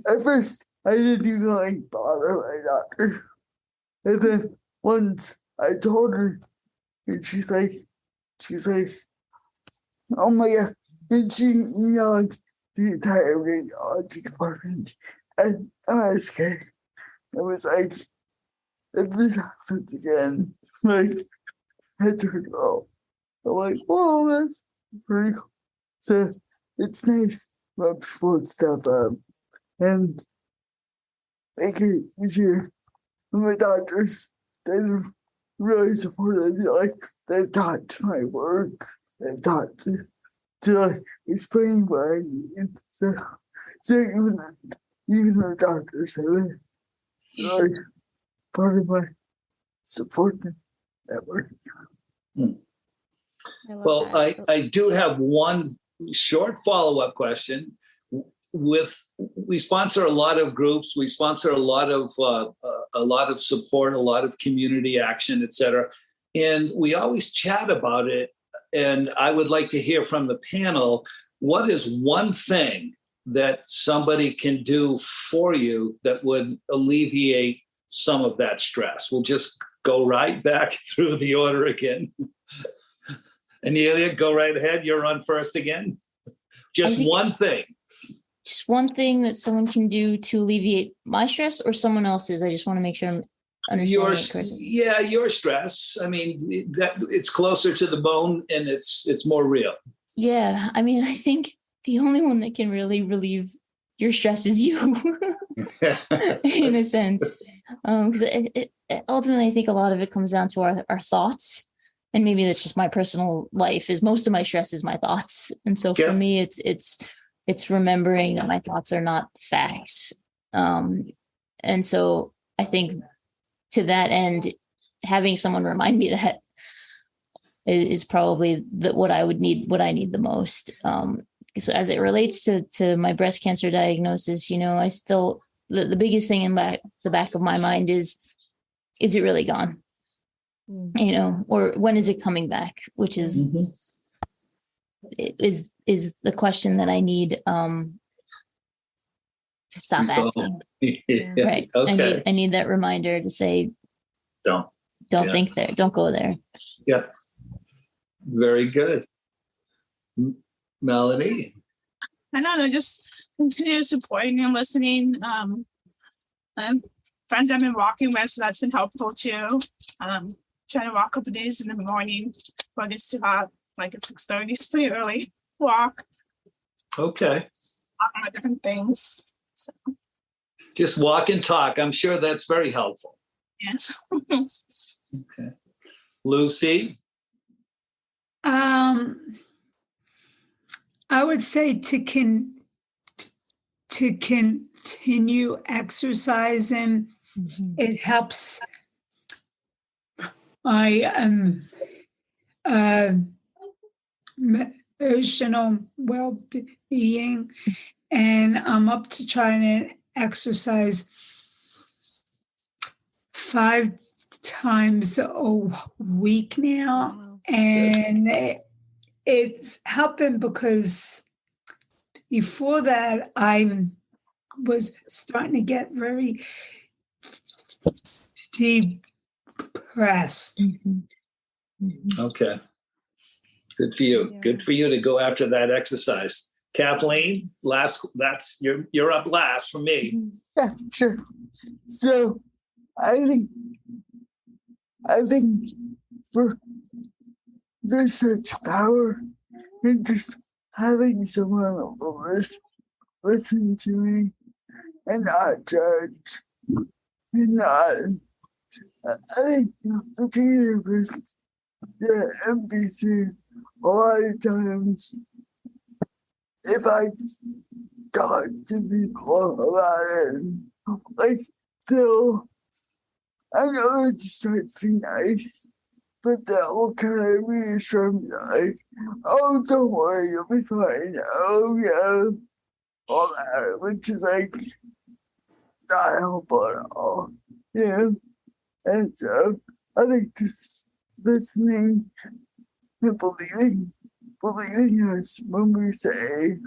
at first, I didn't even bother my doctor. And then once I told her, and she's like, oh my God. And she emailed the entire radiology department. And I was scared. I was like, if this happens again, I turned off. I'm like, whoa, that's pretty cool. So it's nice when people step up and make it easier. And my doctors, they're really supportive. They've talked to my work. They've talked to explain what I need. So even the doctors have been really part of my support network. Well, I do have one short follow-up question. We sponsor a lot of groups. We sponsor a lot of support, a lot of community action, et cetera. And we always chat about it. And I would like to hear from the panel, what is one thing that somebody can do for you that would alleviate some of that stress? We'll just go right back through the order again. Aneela, go right ahead. You're on first again. Just one thing. Just one thing that someone can do to alleviate my stress or someone else's. I just want to make sure I'm understanding it correctly. Yeah, your stress. I mean, that it's closer to the bone and it's more real. Yeah, I mean, I think the only one that can really relieve your stress is you, in a sense. Because ultimately, I think a lot of it comes down to our thoughts. And maybe that's just my personal life, is most of my stress is my thoughts. And so for me, it's remembering that my thoughts are not facts. And so I think to that end, having someone remind me that is probably what I need the most. So as it relates to my breast cancer diagnosis, I still, the biggest thing in the back of my mind is it really gone? Or when is it coming back? Which is the question that I need to stop asking. Right. Okay. I need that reminder to say, don't think there, don't go there. Yeah. Very good. Melanie? I don't know, just continue supporting and listening. Friends I've been walking with, so that's been helpful too. Trying to walk a couple days in the morning before it gets too hot, like at 6:30. It's pretty early walk. Okay. On different things. So. Just walk and talk. I'm sure that's very helpful. Yes. Okay. Lucy? I would say to continue exercising. It helps my emotional well-being, and I'm up to trying to exercise 5 times a week now. And it's helping because before that I was starting to get very depressed. Okay. Good for you. Yeah. Good for you to go after that exercise. Kathleen, you're up last for me. Yeah, sure. So I think there's such power in just having someone listen to me and not judge. And not, I think the teacher with the NPC, a lot of times, if I talk to people about it, like, I know it starts to be nice, but that will kind of reassure me, like, oh, don't worry, you'll be fine. Oh, yeah, all that, which is like not helpful at all. Yeah. And so I think just listening and believing us when we say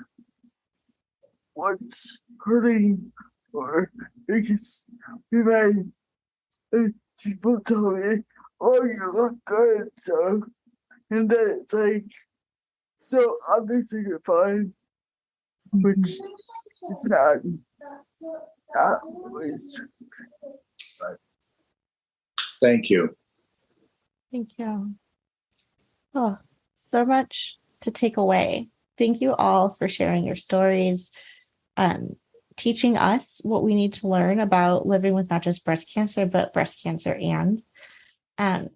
what's hurting, or because we might, people tell me, oh, you look good, so, and then it's like, so obviously you're fine, which is not always true. But. Thank you. Thank you. Oh, so much to take away. Thank you all for sharing your stories, teaching us what we need to learn about living with not just breast cancer, but breast cancer and. I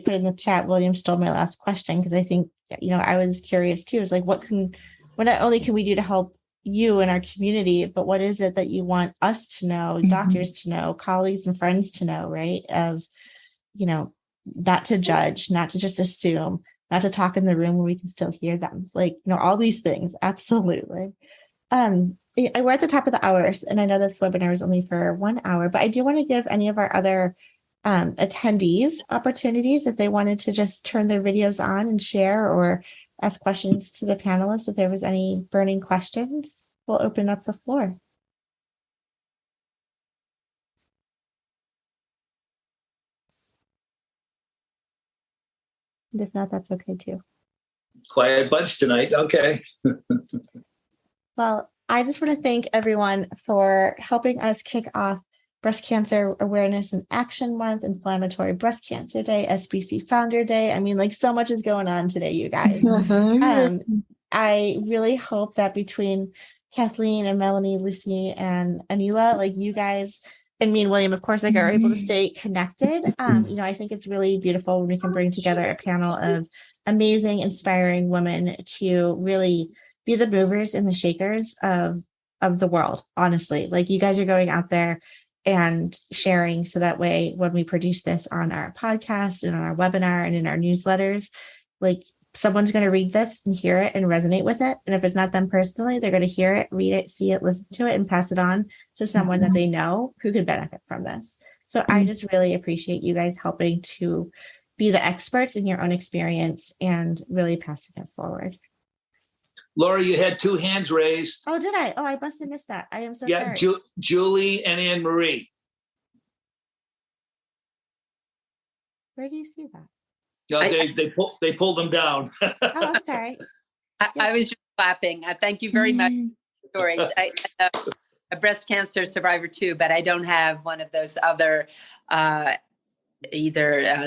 put in the chat, William stole my last question because I think, I was curious too. It's like, what not only can we do to help you and our community, but what is it that you want us to know, doctors to know, colleagues and friends to know, right? Of, not to judge, not to just assume, not to talk in the room where we can still hear them. Like, all these things. Absolutely. We're at the top of the hours, and I know this webinar is only for 1 hour, but I do want to give any of our other attendees opportunities if they wanted to just turn their videos on and share or ask questions to the panelists. If there was any burning questions, we'll open up the floor. And if not, that's okay too. Quiet bunch tonight. Okay. Well, I just want to thank everyone for helping us kick off Breast Cancer Awareness and Action Month, Inflammatory Breast Cancer Day, SBC Founder Day. I mean, so much is going on today, you guys. I really hope that between Kathleen and Melanie, Lucy, and Aneela, you guys, and me and William, of course, are able to stay connected. I think it's really beautiful when we can bring together a panel of amazing, inspiring women to really be the movers and the shakers of the world, honestly. You guys are going out there and sharing, so that way when we produce this on our podcast and on our webinar and in our newsletters, like someone's going to read this and hear it and resonate with it. And if it's not them personally, they're going to hear it, read it, see it, listen to it, and pass it on to someone that they know who could benefit from this. So I just really appreciate you guys helping to be the experts in your own experience and really passing it forward. Laura, you had 2 hands raised. Oh, did I? Oh, I must have missed that. I am so sorry. Julie and Anne Marie. Where do you see that? No, they pulled them down. Oh, I'm sorry. I was just clapping. Thank you very much for your stories. I'm a breast cancer survivor too, but I don't have one of those other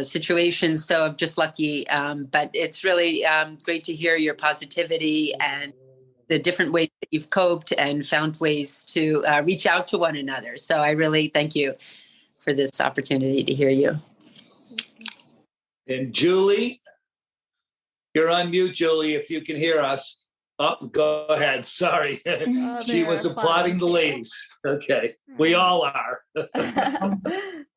situations. So I'm just lucky. But it's really great to hear your positivity and the different ways that you've coped and found ways to reach out to one another. So I really thank you for this opportunity to hear you. And Julie, you're on mute, Julie, if you can hear us. Oh, go ahead. Sorry. She was applauding the ladies. Okay. We all are.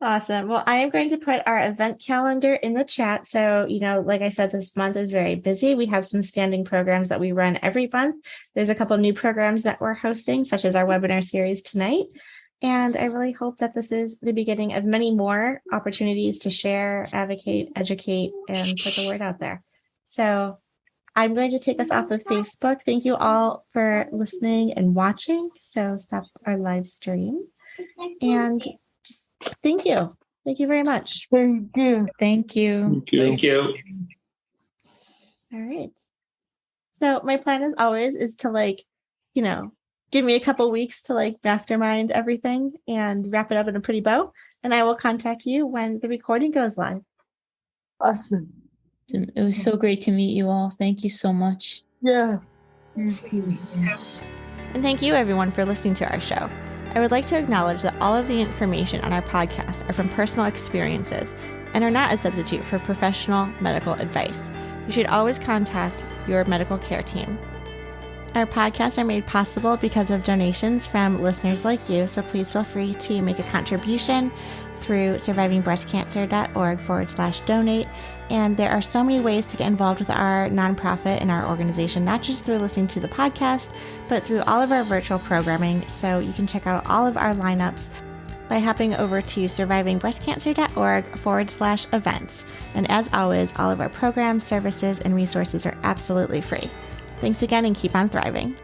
Awesome. Well, I am going to put our event calendar in the chat. So, like I said, this month is very busy. We have some standing programs that we run every month. There's a couple new programs that we're hosting, such as our webinar series tonight. And I really hope that this is the beginning of many more opportunities to share, advocate, educate, and put the word out there. So I'm going to take us off of Facebook. Thank you all for listening and watching. So stop our live stream. And just thank you. Thank you very much. Thank you. Thank you. Thank you. All right. So my plan, as always, is to give me a couple weeks to mastermind everything and wrap it up in a pretty bow. And I will contact you when the recording goes live. Awesome. It was so great to meet you all. Thank you so much. Yeah. And thank you, everyone, for listening to our show. I would like to acknowledge that all of the information on our podcast are from personal experiences and are not a substitute for professional medical advice. You should always contact your medical care team. Our podcasts are made possible because of donations from listeners like you, so please feel free to make a contribution through survivingbreastcancer.org/donate. And there are so many ways to get involved with our nonprofit and our organization, not just through listening to the podcast, but through all of our virtual programming. So you can check out all of our lineups by hopping over to survivingbreastcancer.org/events. And as always, all of our programs, services, and resources are absolutely free. Thanks again and keep on thriving.